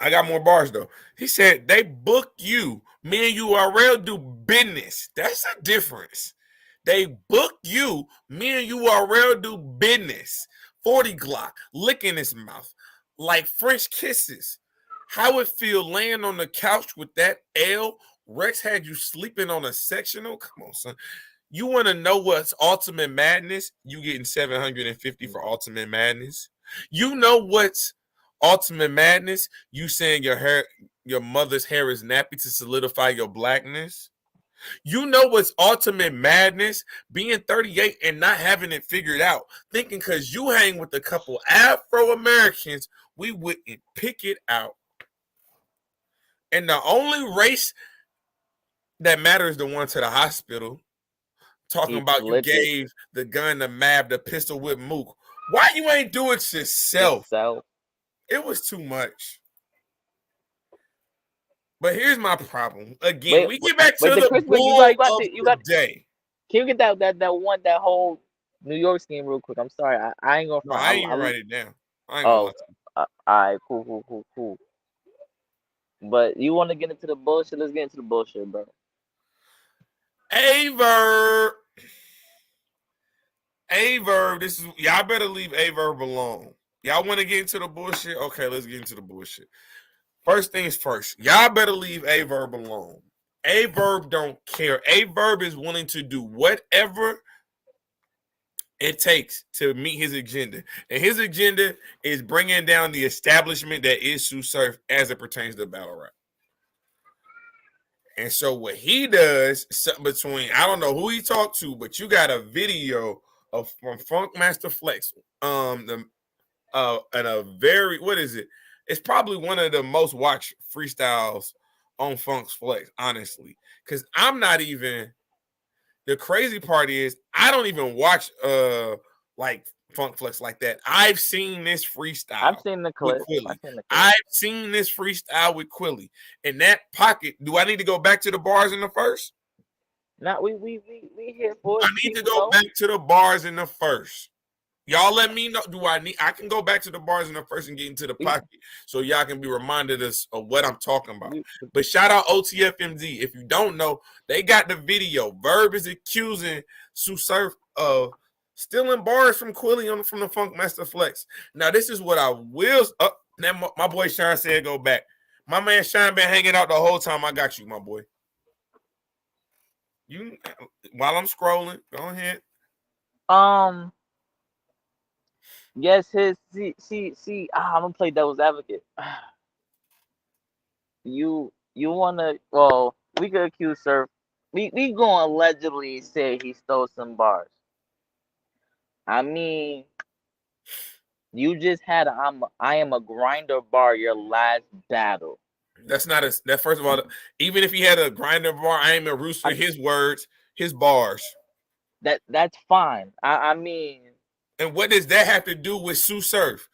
[SPEAKER 1] I got more bars though. He said they book you. Me and URL do business. That's a difference. They book you. Me and URL do business. 40 Glock licking his mouth like French kisses. How it feel laying on the couch with that L? Rex had you sleeping on a sectional. Come on, son. You want to know what's ultimate madness? You getting 750 for ultimate madness. You know what's ultimate madness? You saying your mother's hair is nappy to solidify your blackness. You know what's ultimate madness? Being 38 and not having it figured out. Thinking because you hang with a couple Afro Americans, we wouldn't pick it out. And the only race that matters is the one to the hospital. Talking
[SPEAKER 2] He
[SPEAKER 1] about you
[SPEAKER 2] flipped it
[SPEAKER 1] gave the gun to Mav, the pistol with Mook. Why you ain't do it yourself?
[SPEAKER 2] himself.
[SPEAKER 1] It was too much. But here's my problem. Again, we get back to
[SPEAKER 2] the
[SPEAKER 1] the
[SPEAKER 2] Christmas.
[SPEAKER 1] bull of
[SPEAKER 2] You
[SPEAKER 1] the
[SPEAKER 2] got.
[SPEAKER 1] day.
[SPEAKER 2] Can you get that whole New York scheme real quick? I'm sorry, I ain't gonna
[SPEAKER 1] No,
[SPEAKER 2] front.
[SPEAKER 1] I ain't even write it down. I ain't gonna
[SPEAKER 2] Oh,
[SPEAKER 1] lie to you.
[SPEAKER 2] alright, cool. But you want to get into the bullshit? Let's get into the bullshit, bro.
[SPEAKER 1] Verb. Verb. This is y'all better leave Verb alone. Y'all want to get into the bullshit? Okay, let's get into the bullshit. First things first, y'all better leave Verb alone. Verb don't care. Verb is willing to do whatever it takes to meet his agenda. And his agenda is bringing down the establishment that is Sue Surf as it pertains to battle rap. And so what he does between, I don't know who he talked to, but you got a video of from Funk Master Flex. And a very, what is it? It's probably one of the most watched freestyles on Funk's Flex, honestly. Because I'm not even, the crazy part is I don't even watch like Funk Flex like that. I've seen this freestyle.
[SPEAKER 2] I've seen the clip.
[SPEAKER 1] I've seen this freestyle with Quilly. In that pocket, do I need to go back to the bars in the first?
[SPEAKER 2] Now we here for it.
[SPEAKER 1] I need to go back to the bars in the first. Y'all let me know. I can go back to the bars in the first and get into the pocket so y'all can be reminded of what I'm talking about. But shout out OTFMD. If you don't know, they got the video. Verb is accusing Sue Surf of stealing bars from Quilly from the Funk Master Flex. Now, this is what I will. My boy Sean said go back. My man Sean been hanging out the whole time. I got you, my boy. You while I'm scrolling, go ahead.
[SPEAKER 2] Yes, see. I'm gonna play devil's advocate. You wanna? Well, we could accuse Surf. We gonna allegedly say he stole some bars. I mean, you just had I am a grinder bar your last battle.
[SPEAKER 1] That's not that. First of all, even if he had a grinder bar, I am a rooster. His words, his bars.
[SPEAKER 2] That's fine. I mean,
[SPEAKER 1] and what does that have to do with Sue Surf?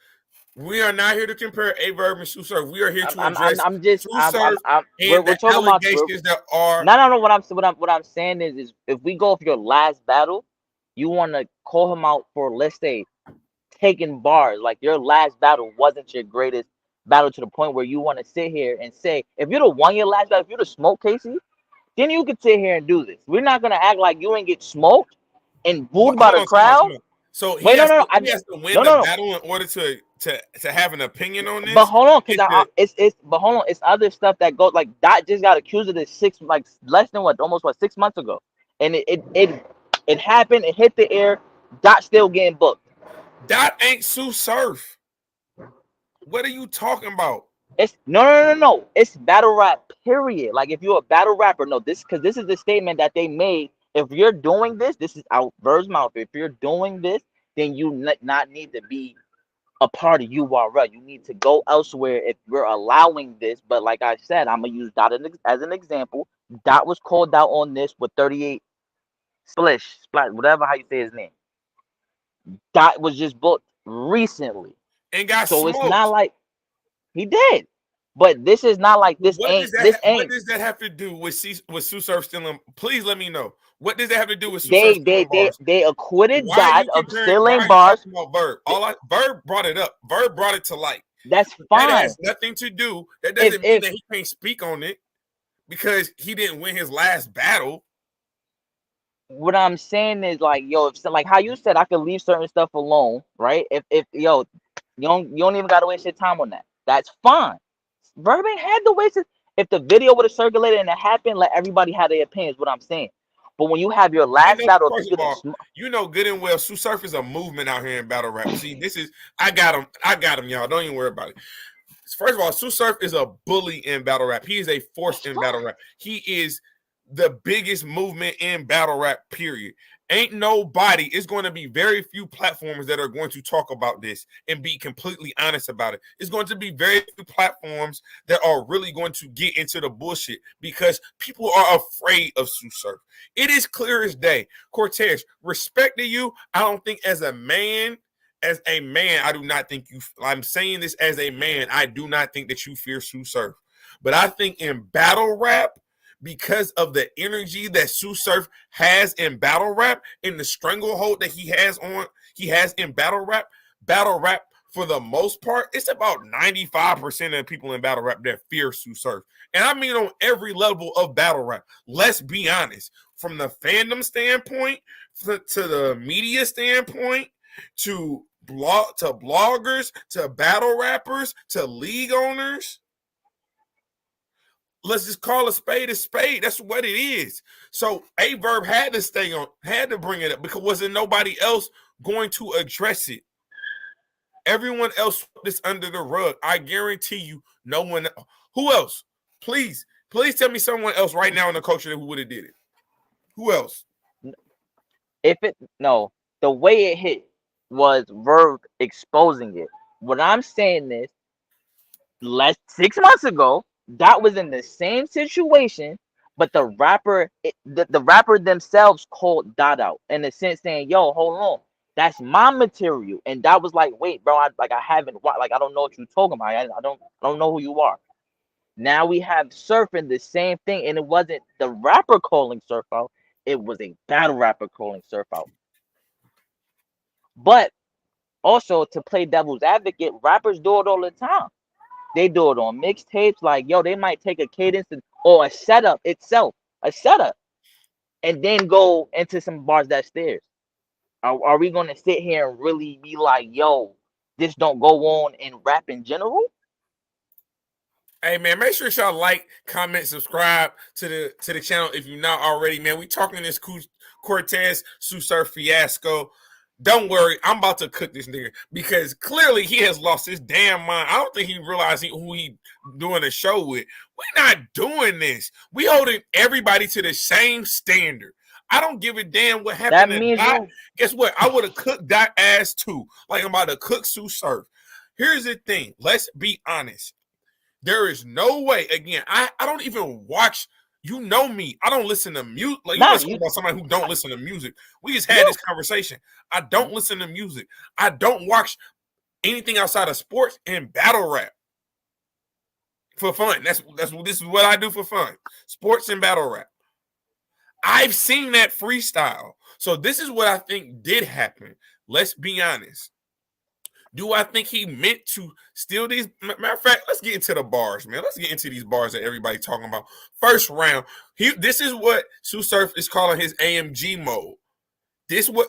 [SPEAKER 1] We are not here to compare Verb and Sue Surf. We are here to address Sue Surf and
[SPEAKER 2] we're talking
[SPEAKER 1] allegations that are.
[SPEAKER 2] No. What I'm saying is if we go for your last battle, you want to call him out for, let's say, taking bars. Like your last battle wasn't your greatest battle to the point where you want to sit here and say, if you'd have won your last battle, if you'd have smoked Casey, then you could sit here and do this. We're not gonna act like you ain't get smoked and booed by the crowd.
[SPEAKER 1] So he has to win the battle in order to have an opinion on this.
[SPEAKER 2] But hold on, because it's other stuff that goes like Dot just got accused of this less than almost 6 months ago, and it It happened. It hit the air. Dot still getting booked.
[SPEAKER 1] Dot ain't Sue Surf. What are you talking about?
[SPEAKER 2] It's no. It's battle rap. Period. Like if you're a battle rapper, no, this because this is the statement that they made. If you're doing this, this is out Verb's mouth. If you're doing this, then you not need to be a part of URL. You need to go elsewhere if we're allowing this. But like I said, I'm gonna use Dot as an example. Dot was called out on this with 38 splat, whatever how you say his name. Dot was just booked recently,
[SPEAKER 1] And got
[SPEAKER 2] so it's not
[SPEAKER 1] smoked.
[SPEAKER 2] like he did. But this is not like this
[SPEAKER 1] What does
[SPEAKER 2] ain't
[SPEAKER 1] that
[SPEAKER 2] this
[SPEAKER 1] what
[SPEAKER 2] ain't
[SPEAKER 1] does that have to do with Sue Surf stealing? Please let me know. What does that have to do with Sue Surf
[SPEAKER 2] they they
[SPEAKER 1] stealing
[SPEAKER 2] they
[SPEAKER 1] bars?
[SPEAKER 2] they acquitted
[SPEAKER 1] Why are
[SPEAKER 2] Dot
[SPEAKER 1] you
[SPEAKER 2] of
[SPEAKER 1] comparing? Why
[SPEAKER 2] stealing
[SPEAKER 1] are you
[SPEAKER 2] bars.
[SPEAKER 1] talking about Verb? Verb brought it up. Verb brought it to light.
[SPEAKER 2] That's
[SPEAKER 1] That
[SPEAKER 2] fine.
[SPEAKER 1] has nothing to do. That
[SPEAKER 2] If
[SPEAKER 1] doesn't mean
[SPEAKER 2] if
[SPEAKER 1] that he can't speak on it because he didn't win his last battle.
[SPEAKER 2] what I'm saying is like, yo, if so, like how you said I could leave certain stuff alone, right? If yo, you don't even gotta waste your time on that. That's fine. Verb ain't had to waste it. If the video would have circulated and it happened, let everybody have their opinions. What I'm saying. But when you have your
[SPEAKER 1] And
[SPEAKER 2] last
[SPEAKER 1] no,
[SPEAKER 2] battle, if
[SPEAKER 1] first
[SPEAKER 2] you
[SPEAKER 1] of
[SPEAKER 2] getting
[SPEAKER 1] all, you know good and well, Sue Surf is a movement out here in battle rap. See, this is I got him. I got him, y'all. Don't even worry about it. First of all, Sue Surf is a bully in battle rap. He is a force
[SPEAKER 2] that's
[SPEAKER 1] in battle
[SPEAKER 2] fine.
[SPEAKER 1] rap. He is the biggest movement in battle rap, period. Ain't nobody, it's going to be very few platforms that are going to talk about this and be completely honest about it. It's going to be very few platforms that are really going to get into the bullshit because people are afraid of Sue Surf. It is clear as day. Cortez, respect to you, I don't think as a man, I do not think you. I'm saying this as a man. I do not think that you fear Sue Surf, but I think in battle rap, because of the energy that Sue Surf has in battle rap, in the stranglehold that he has in battle rap for the most part, it's about 95% of the people in battle rap that fear Sue Surf, and I mean on every level of battle rap. Let's be honest, from the fandom standpoint, to the media standpoint, to bloggers, to battle rappers, to league owners. Let's just call a spade a spade. That's what it is. So a Verb had to stay on, had to bring it up because wasn't nobody else going to address it. Everyone else swept this under the rug. I guarantee you, no one. Who else? Please tell me someone else right now in the culture who would have did it. Who else?
[SPEAKER 2] If it no, the way it hit was Verb exposing it. What I'm saying is, less 6 months ago, that was in the same situation, but the rapper themselves called Dot out in the sense saying, "Yo, hold on, that's my material," and that was like, "Wait, bro, I haven't like I don't know what you're talking about. I don't know who you are." Now we have surfing the same thing, and it wasn't the rapper calling Surf out; it was a battle rapper calling Surf out. But also to play devil's advocate, rappers do it all the time. They do it on mixtapes. Like, yo, they might take a cadence or a setup itself, a setup, and then go into some bars that stairs. Are we going to sit here and really be like, yo, this don't go on in rap in general?
[SPEAKER 1] Hey man, make sure y'all like, comment, subscribe to the channel if you're not already. Man, we talking this Cortez Sue Surf fiasco. Don't worry, I'm about to cook this nigga because clearly he has lost his damn mind. I don't think he realized who he doing a show with. We're not doing this. We holding everybody to the same standard. I don't give a damn what
[SPEAKER 2] That
[SPEAKER 1] happened to
[SPEAKER 2] means
[SPEAKER 1] Dot.
[SPEAKER 2] you.
[SPEAKER 1] Guess what? I would have cooked Dot ass too. Like I'm about to cook Sue Surf. Here's the thing. Let's be honest. There is no way. Again, I don't even watch. You know me. I don't listen to music. Like you
[SPEAKER 2] Nah,
[SPEAKER 1] want to talk about somebody who don't listen to music. We just had
[SPEAKER 2] yeah.
[SPEAKER 1] this conversation. I don't listen to music. I don't watch anything outside of sports and battle rap for fun. That's this is what I do for fun. Sports and battle rap. I've seen that freestyle. So this is what I think did happen. Let's be honest. Do I think he meant to steal these? Matter of fact, let's get into the bars, man. Let's get into these bars that everybody's talking about. First round, this is what Sue Surf is calling his AMG mode.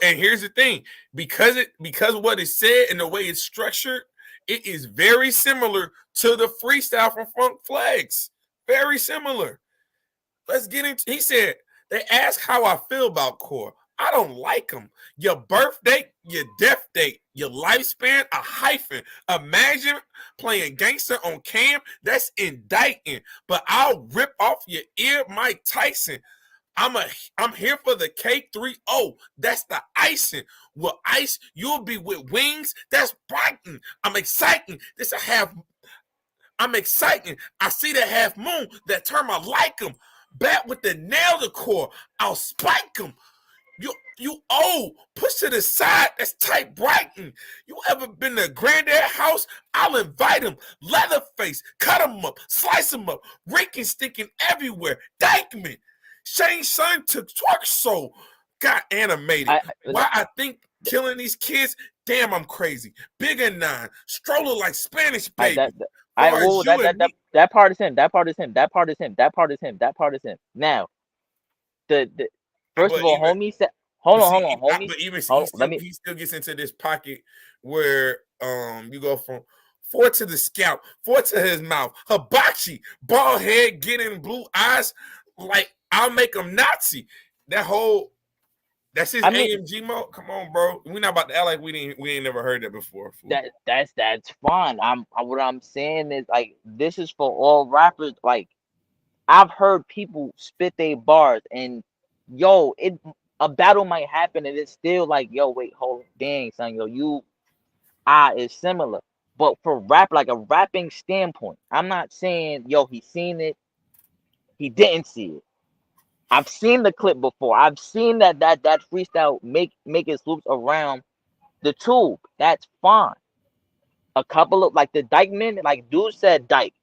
[SPEAKER 1] And here's the thing, because of what is said and the way it's structured, it is very similar to the freestyle from Funk Flags. Very similar. Let's get into. He said they asked how I feel about Core. I don't like them. Your birth date, your death date, your lifespan, a hyphen. Imagine playing gangster on cam. That's indicting. But I'll rip off your ear, Mike Tyson. I'm here for the K3O. That's the icing. With ice, you'll be with wings. That's biting. I'm exciting. This a half. I'm exciting. I see the half moon. That term I like them. Bat with the nail the core. I'll spike them. You old, push to the side, that's tight Brighton. You ever been to granddad house? I'll invite him. Leatherface, cut him up, slice him up, raking sticking everywhere. Dykeman. Shane Son took twerk soul. Got animated. Why I think killing these kids, damn, I'm crazy. Bigger nine, stroller like Spanish baby.
[SPEAKER 2] That part is him. That part is him. That part is him. That part is him. That part is him. Now, the first of all, homie said, hold on, homie.
[SPEAKER 1] But even he still gets into this pocket where you go from 4 to the scalp, 4 to his mouth. Hibachi, bald head, getting blue eyes, like I'll make him Nazi. That's his AMG mode. Come on, bro. We're not about to act like we ain't never heard that before.
[SPEAKER 2] That's fine. What I'm saying is like this is for all rappers. Like I've heard people spit their bars and yo, a battle might happen and it's still like, yo, wait, hold, dang, son, yo, it's similar. But for rap, like a rapping standpoint, I'm not saying, yo, he seen it, he didn't see it. I've seen the clip before. I've seen that freestyle make its loops around the tube. That's fine. A couple of like the Dykeman, like dude said Dyke,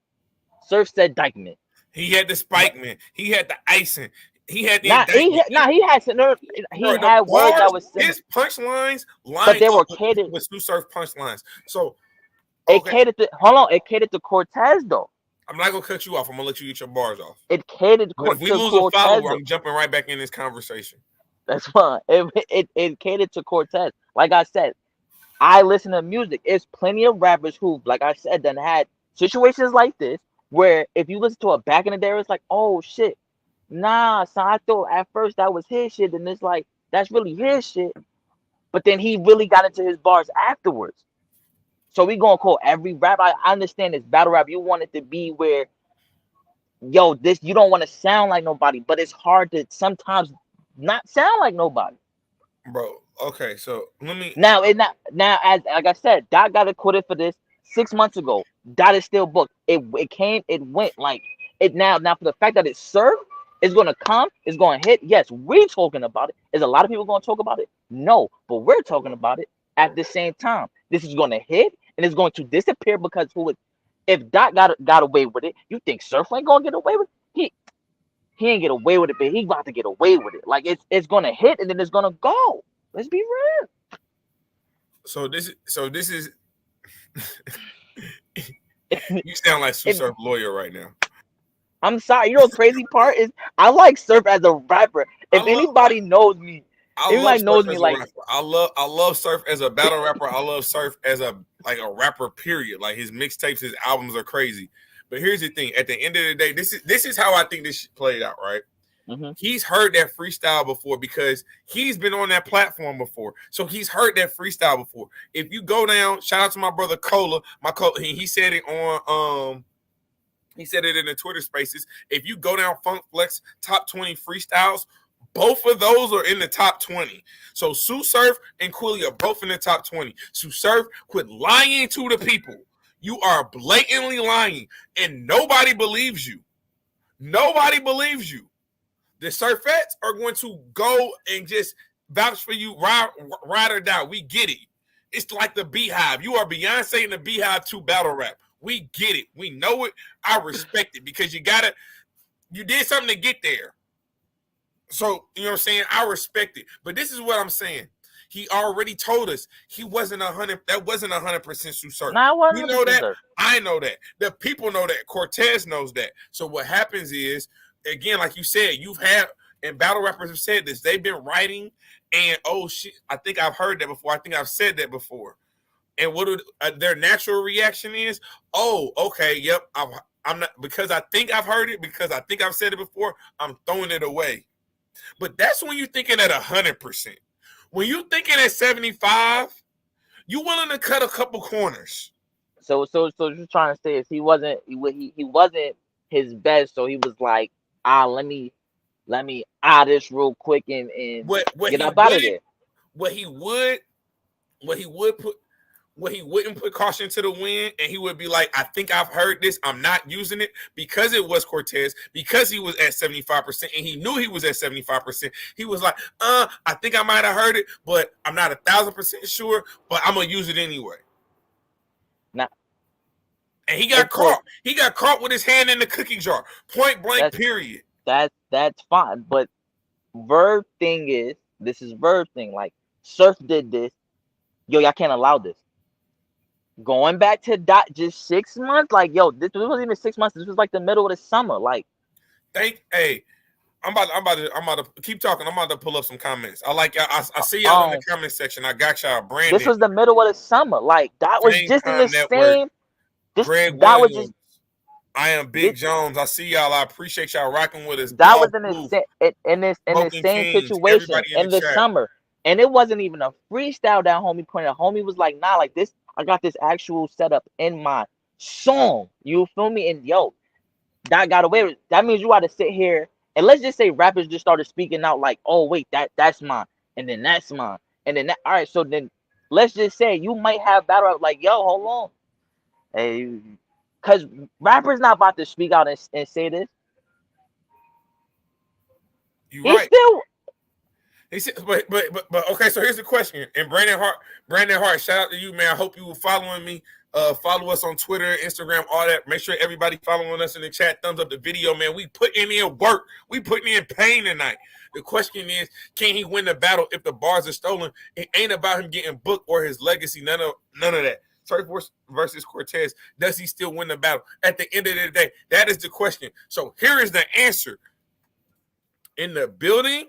[SPEAKER 2] Surf said Dykeman.
[SPEAKER 1] He had the spike man. He had the icing. He had the
[SPEAKER 2] he had some words that was
[SPEAKER 1] his punchlines,
[SPEAKER 2] but they were catered
[SPEAKER 1] with Sue Surf punchlines. So
[SPEAKER 2] it catered to Cortez though.
[SPEAKER 1] I'm not gonna cut you off. I'm gonna let you get your bars off.
[SPEAKER 2] It catered to
[SPEAKER 1] Cortez. If we lose a follower, I'm jumping right back in this conversation.
[SPEAKER 2] That's fine. It catered to Cortez. Like I said, I listen to music. It's plenty of rappers who, like I said, then had situations like this where if you listen to it back in the day, it's like, oh shit. Nah, so I thought at first that was his shit, and it's like that's really his shit. But then he really got into his bars afterwards. So we gonna call every rap. I understand this battle rap. You want it to be where, yo, this you don't want to sound like nobody, but it's hard to sometimes not sound like nobody.
[SPEAKER 1] Bro, okay, so let me
[SPEAKER 2] now as like I said, Dot got acquitted for this 6 months ago. Dot is still booked. It went like it now for the fact that it's served. It's gonna come. It's gonna hit. Yes, we're talking about it. Is a lot of people gonna talk about it? No, but we're talking about it at the same time. This is gonna hit and it's going to disappear because if Dot got away with it, you think Surf ain't gonna get away with it? He ain't get away with it, but he about to get away with it. Like it's gonna hit and then it's gonna go. Let's be real.
[SPEAKER 1] So this is you sound like Sue Surf lawyer right now.
[SPEAKER 2] I'm sorry. You know, the crazy part is I like Surf as a rapper. If anybody knows me, everybody knows me like
[SPEAKER 1] I love Surf as a battle rapper. I love Surf as a rapper. Period. Like his mixtapes, his albums are crazy. But here's the thing: at the end of the day, this is how I think this shit played out. Right?
[SPEAKER 2] Mm-hmm. He's
[SPEAKER 1] heard that freestyle before because he's been on that platform before. So he's heard that freestyle before. If you go down, shout out to my brother Cola. He said it on He said it in the Twitter spaces. If you go down Funk Flex top 20 freestyles, both of those are in the top 20. So Sue Surf and Quilly are both in the top 20. Sue Surf, quit lying to the people. You are blatantly lying, and nobody believes you. Nobody believes you. The Surfettes are going to go and just vouch for you, ride or die. We get it. It's like the Beehive. You are Beyonce and the Beehive 2 battle rap. We get it. We know it. I respect it because you did something to get there. So, you know what I'm saying? I respect it. But this is what I'm saying. He already told us he wasn't 100. That wasn't 100% Sue Surf. You know that. I know that. The people know that. Cortez knows that. So what happens is, again, like you said, you've had, and battle rappers have said this. They've been writing, and oh shit, I think I've heard that before. I think I've said that before. And what their natural reaction is? Oh, okay, yep. I'm not, because I think I've heard it, because I think I've said it before. I'm throwing it away. But that's when you're thinking at 100%. When you're thinking at 75, you willing to cut a couple corners.
[SPEAKER 2] So what you're trying to say is he wasn't his best, so he was like, let me this real quick and
[SPEAKER 1] What what
[SPEAKER 2] get
[SPEAKER 1] he
[SPEAKER 2] up out of
[SPEAKER 1] wouldn't
[SPEAKER 2] there.
[SPEAKER 1] what he would what he would put what he wouldn't put caution to the wind, and he would be like, I think I've heard this, I'm not using it, because it was Cortez, because he was at 75%, and he knew he was at 75%. He was like, I think I might have heard it, but I'm not 1,000% sure, but I'm gonna use it anyway.
[SPEAKER 2] Now,
[SPEAKER 1] And he
[SPEAKER 2] if
[SPEAKER 1] got
[SPEAKER 2] Cort
[SPEAKER 1] caught. He got caught with his hand in the cookie jar. Point blank,
[SPEAKER 2] that's
[SPEAKER 1] period.
[SPEAKER 2] that's fine, but Verb thing is this is Verb thing. Like Surf did this, yo, y'all can't allow this. Going back to dot just 6 months, like yo, this wasn't even 6 months. This was like the middle of the summer. Like,
[SPEAKER 1] Hey, I'm about to keep talking. I'm about to pull up some comments. I see y'all in the
[SPEAKER 2] um,
[SPEAKER 1] comment section. I got y'all.
[SPEAKER 2] this
[SPEAKER 1] Brandon,
[SPEAKER 2] was the middle of the summer. Like that was
[SPEAKER 1] Fame
[SPEAKER 2] just in the
[SPEAKER 1] Time Network,
[SPEAKER 2] same. This
[SPEAKER 1] Greg
[SPEAKER 2] that was just
[SPEAKER 1] Williams. I am
[SPEAKER 2] this,
[SPEAKER 1] Big Jones. I see y'all. I appreciate y'all rocking with us.
[SPEAKER 2] that was
[SPEAKER 1] Golf
[SPEAKER 2] in the
[SPEAKER 1] Booth,
[SPEAKER 2] in the
[SPEAKER 1] Smoking
[SPEAKER 2] same
[SPEAKER 1] Kings,
[SPEAKER 2] situation
[SPEAKER 1] everybody in the
[SPEAKER 2] in the
[SPEAKER 1] chat.
[SPEAKER 2] summer, and it wasn't even a freestyle that homie pointed out. Homie was like, nah, like this. I got this actual setup in my song. You feel me? And yo, that got away with. That means you got to sit here and let's just say rappers just started speaking out like, oh wait, that's mine, and then that's mine, and then that. All right, so then let's just say you might have battle rap like, yo, hold on, hey, because rappers not about to speak out and say this.
[SPEAKER 1] You
[SPEAKER 2] He
[SPEAKER 1] right.
[SPEAKER 2] still
[SPEAKER 1] He said, but okay. So here's the question. And Brandon Hart, shout out to you, man. I hope you were following me. Follow us on Twitter, Instagram, all that. Make sure everybody following us in the chat. Thumbs up the video, man. We putting in work. We putting in pain tonight. The question is, can he win the battle if the bars are stolen? It ain't about him getting booked or his legacy. None of that. Surf versus Cortez. Does he still win the battle? At the end of the day, that is the question. So here is the answer. In the building,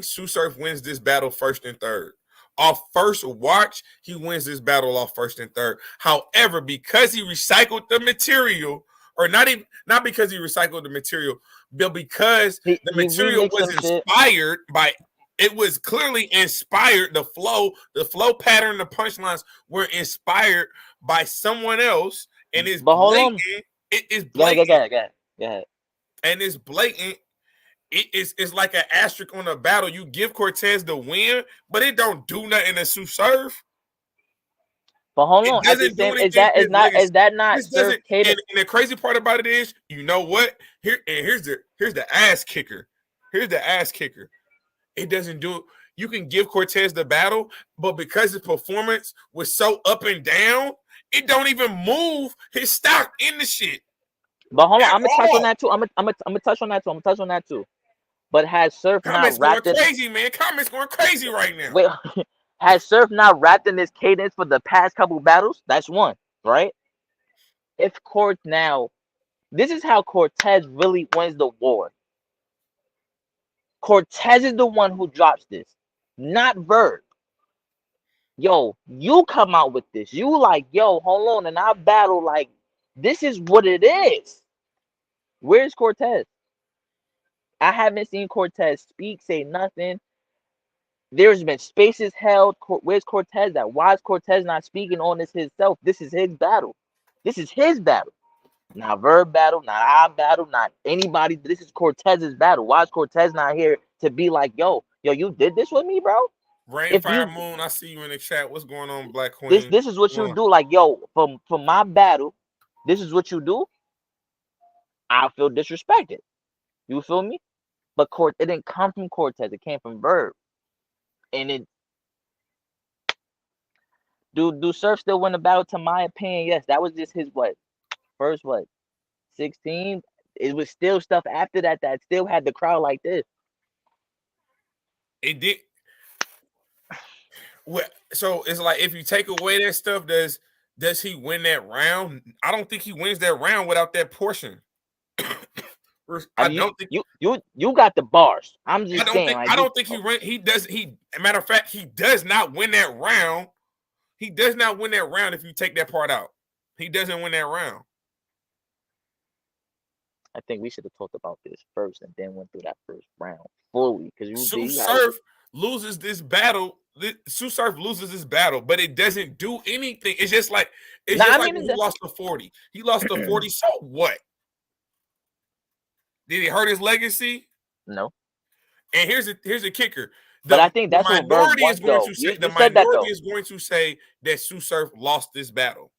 [SPEAKER 1] Sue Surf wins this battle first and third. Off first watch, he wins this battle off first and third. However, because he recycled the material, or not because he recycled the material, but because the
[SPEAKER 2] he
[SPEAKER 1] material
[SPEAKER 2] remixed
[SPEAKER 1] was
[SPEAKER 2] some shit.
[SPEAKER 1] inspired by it was clearly inspired. The flow pattern, the punchlines were inspired by someone else, and it's
[SPEAKER 2] But hold
[SPEAKER 1] blatant.
[SPEAKER 2] on,
[SPEAKER 1] It is
[SPEAKER 2] go ahead,
[SPEAKER 1] blatant,
[SPEAKER 2] go ahead.
[SPEAKER 1] and it's blatant. It's like an asterisk on a battle. You give Cortez the win, but it don't do nothing to Sue Surf.
[SPEAKER 2] But hold
[SPEAKER 1] It
[SPEAKER 2] on, at the
[SPEAKER 1] doesn't do
[SPEAKER 2] same
[SPEAKER 1] anything to his
[SPEAKER 2] is
[SPEAKER 1] legacy.
[SPEAKER 2] that not
[SPEAKER 1] This
[SPEAKER 2] Surf
[SPEAKER 1] doesn't.
[SPEAKER 2] cater?
[SPEAKER 1] And the crazy part about it is, you know what? Here's the ass kicker. Here's the ass kicker. It doesn't do. You can give Cortez the battle, but because his performance was so up and down, it don't even move his stock in the shit
[SPEAKER 2] But hold on,
[SPEAKER 1] at
[SPEAKER 2] I'm gonna touch on
[SPEAKER 1] all.
[SPEAKER 2] that too. I'm gonna touch on that too. I'm gonna touch on that too. But has Surf
[SPEAKER 1] Comments
[SPEAKER 2] not
[SPEAKER 1] going
[SPEAKER 2] rapped it?
[SPEAKER 1] crazy, man. Comments going crazy right now.
[SPEAKER 2] Wait, has Surf not rapped in this cadence for the past couple battles? That's one, right? If Court now, this is how Cortez really wins the war. Cortez is the one who drops this, not Verb. Yo, you come out with this. You like, yo, hold on, and I battle like this is what it is. Where's Cortez? I haven't seen Cortez speak, say nothing. There's been spaces held. Where's Cortez at? Why is Cortez not speaking on this himself? This is his battle. This is his battle. Not Verb battle, not I battle, not anybody. This is Cortez's battle. Why is Cortez not here to be like, yo, you did this with me, bro? If
[SPEAKER 1] Rainfire
[SPEAKER 2] you
[SPEAKER 1] Moon, I see you in the chat. What's going on, Black Queen?
[SPEAKER 2] this is what you do, like, yo, for my battle, this is what you do. I feel disrespected. You feel me? But it didn't come from Cortez. It came from Verb. And it do Surf still win the battle? To my opinion, yes. That was just his first 16. It was still stuff after that still had the crowd like this.
[SPEAKER 1] It did. So it's like if you take away that stuff, does he win that round? I don't think he wins that round without that portion.
[SPEAKER 2] I
[SPEAKER 1] I
[SPEAKER 2] mean,
[SPEAKER 1] don't think.
[SPEAKER 2] you got the bars. I'm just saying, like,
[SPEAKER 1] I don't think he does. Matter of fact, he does not win that round. He does not win that round if you take that part out. He doesn't win that round.
[SPEAKER 2] I think we should have talked about this first and then went through that first round fully because
[SPEAKER 1] Sue
[SPEAKER 2] you got
[SPEAKER 1] Surf loses this battle. Sue Surf loses this battle, but it doesn't do anything. It's
[SPEAKER 2] nah.
[SPEAKER 1] just
[SPEAKER 2] I
[SPEAKER 1] like
[SPEAKER 2] mean,
[SPEAKER 1] when he lost to 40. He lost to 40. So what? Did it hurt his legacy?
[SPEAKER 2] no.
[SPEAKER 1] And here's the kicker.
[SPEAKER 2] But I
[SPEAKER 1] The
[SPEAKER 2] think
[SPEAKER 1] the
[SPEAKER 2] that's what Verb
[SPEAKER 1] minority is
[SPEAKER 2] wants
[SPEAKER 1] going
[SPEAKER 2] though.
[SPEAKER 1] to say
[SPEAKER 2] You said that though.
[SPEAKER 1] that Sue Surf lost this battle.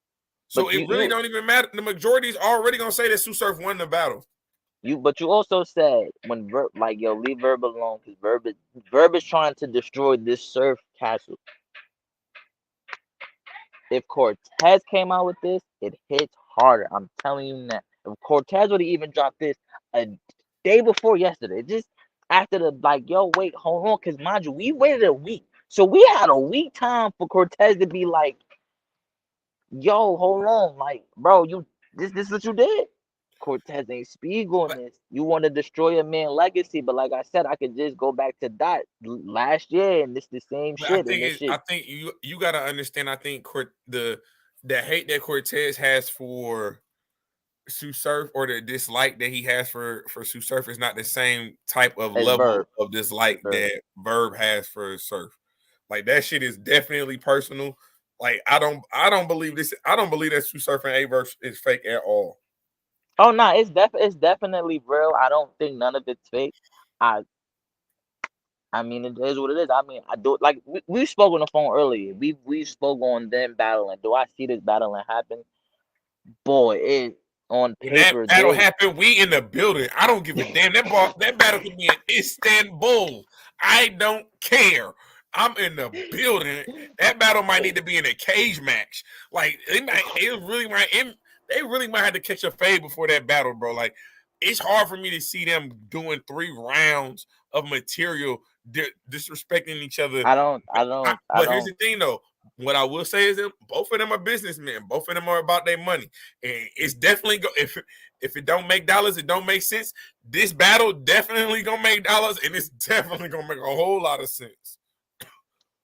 [SPEAKER 1] So
[SPEAKER 2] But
[SPEAKER 1] it really don't even matter. The majority is already gonna say that Sue Surf won the battle.
[SPEAKER 2] you also said when Verb like yo leave Verb alone because Verb is trying to destroy this surf castle. If Cortez came out with this, it hits harder. I'm telling you that. If Cortez would have even dropped this a day before yesterday, just after the like, yo, wait, hold on, because mind you, we waited a week, so we had a week time for Cortez to be like, yo, hold on, like, bro, you this is what you did. Cortez ain't speak on
[SPEAKER 1] But
[SPEAKER 2] this. You want to destroy a man legacy, but like I said, I could just go back to that last year and it's the same
[SPEAKER 1] but I
[SPEAKER 2] shit and
[SPEAKER 1] think
[SPEAKER 2] this
[SPEAKER 1] I
[SPEAKER 2] shit
[SPEAKER 1] think you gotta understand. I think the hate that Cortez has for Sue Surf or the dislike that he has for Sue Surf is not the same type of
[SPEAKER 2] as
[SPEAKER 1] level
[SPEAKER 2] Verb.
[SPEAKER 1] of
[SPEAKER 2] As
[SPEAKER 1] dislike
[SPEAKER 2] Verb.
[SPEAKER 1] that Verb has for Surf. Like that shit is definitely personal. Like I don't believe this. I don't believe that Sue Surf and Averse is fake at all.
[SPEAKER 2] Oh no, it's definitely real. I don't think none of it's fake. I I mean it is what it is. I mean I do like we spoke on the phone earlier. We spoke on them battling. Do I see this battling happen? Boy, it on
[SPEAKER 1] And that
[SPEAKER 2] paper
[SPEAKER 1] battle
[SPEAKER 2] they
[SPEAKER 1] happened. We in the building. I don't give a damn. That battle could be in Istanbul. I don't care. I'm in the building. That battle might need to be in a cage match. Like they really might have to catch a fade before that battle, bro. Like it's hard for me to see them doing 3 rounds of material disrespecting each other.
[SPEAKER 2] I
[SPEAKER 1] But here's
[SPEAKER 2] don't
[SPEAKER 1] the thing, though. What I will say is that both of them are businessmen. Both of them are about their money, and it's definitely if it don't make dollars, it don't make sense. This battle definitely gonna make dollars, and it's definitely gonna make a whole lot of sense.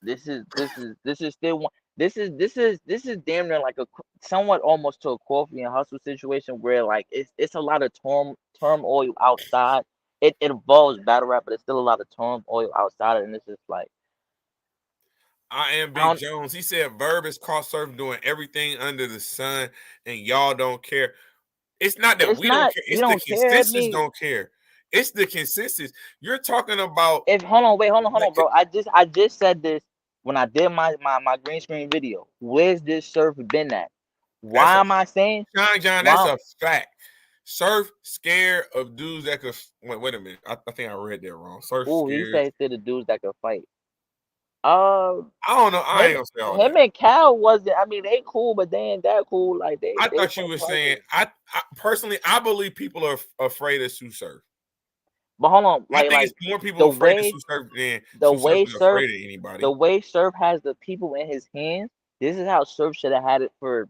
[SPEAKER 2] this is still one this is damn near like a somewhat almost to a coffee and hustle situation where like it's a lot of turmoil outside. It involves battle rap, but it's still a lot of turmoil outside, and it's just like
[SPEAKER 1] I am
[SPEAKER 2] I
[SPEAKER 1] Big
[SPEAKER 2] don't.
[SPEAKER 1] Jones. He said Verb is caught surfing doing everything under the sun, and y'all don't care. It's not that
[SPEAKER 2] It's
[SPEAKER 1] we don't
[SPEAKER 2] not
[SPEAKER 1] care.
[SPEAKER 2] we
[SPEAKER 1] It's the
[SPEAKER 2] don't care. I
[SPEAKER 1] consensus
[SPEAKER 2] mean,
[SPEAKER 1] don't care. It's the consensus. You're talking about
[SPEAKER 2] if hold on, wait, hold
[SPEAKER 1] like
[SPEAKER 2] on, bro. I just said this when I did my green screen video. Where's this surf been at?
[SPEAKER 1] that's
[SPEAKER 2] Why
[SPEAKER 1] a
[SPEAKER 2] am I saying
[SPEAKER 1] Shine John. That's
[SPEAKER 2] why?
[SPEAKER 1] a fact. Surf scared of dudes that could. Wait a minute. I think I read that wrong. Surf
[SPEAKER 2] Oh, he
[SPEAKER 1] scared.
[SPEAKER 2] says to the dudes that can fight. Uh,
[SPEAKER 1] I don't know. I
[SPEAKER 2] him,
[SPEAKER 1] ain't gonna say all
[SPEAKER 2] him
[SPEAKER 1] that.
[SPEAKER 2] and Cal wasn't. I mean, they cool, but they ain't that cool. Like
[SPEAKER 1] I
[SPEAKER 2] they
[SPEAKER 1] thought you
[SPEAKER 2] fuck
[SPEAKER 1] were saying.
[SPEAKER 2] fighting.
[SPEAKER 1] I personally, I believe people are afraid of Sue Surf.
[SPEAKER 2] But hold on,
[SPEAKER 1] I think it's
[SPEAKER 2] like
[SPEAKER 1] more people
[SPEAKER 2] the
[SPEAKER 1] afraid of
[SPEAKER 2] way
[SPEAKER 1] Sue Surf than
[SPEAKER 2] the
[SPEAKER 1] Sue Surf
[SPEAKER 2] way
[SPEAKER 1] is
[SPEAKER 2] Surf
[SPEAKER 1] afraid of
[SPEAKER 2] the
[SPEAKER 1] anybody.
[SPEAKER 2] way Surf has the people in his hands. This is how Surf should have had it for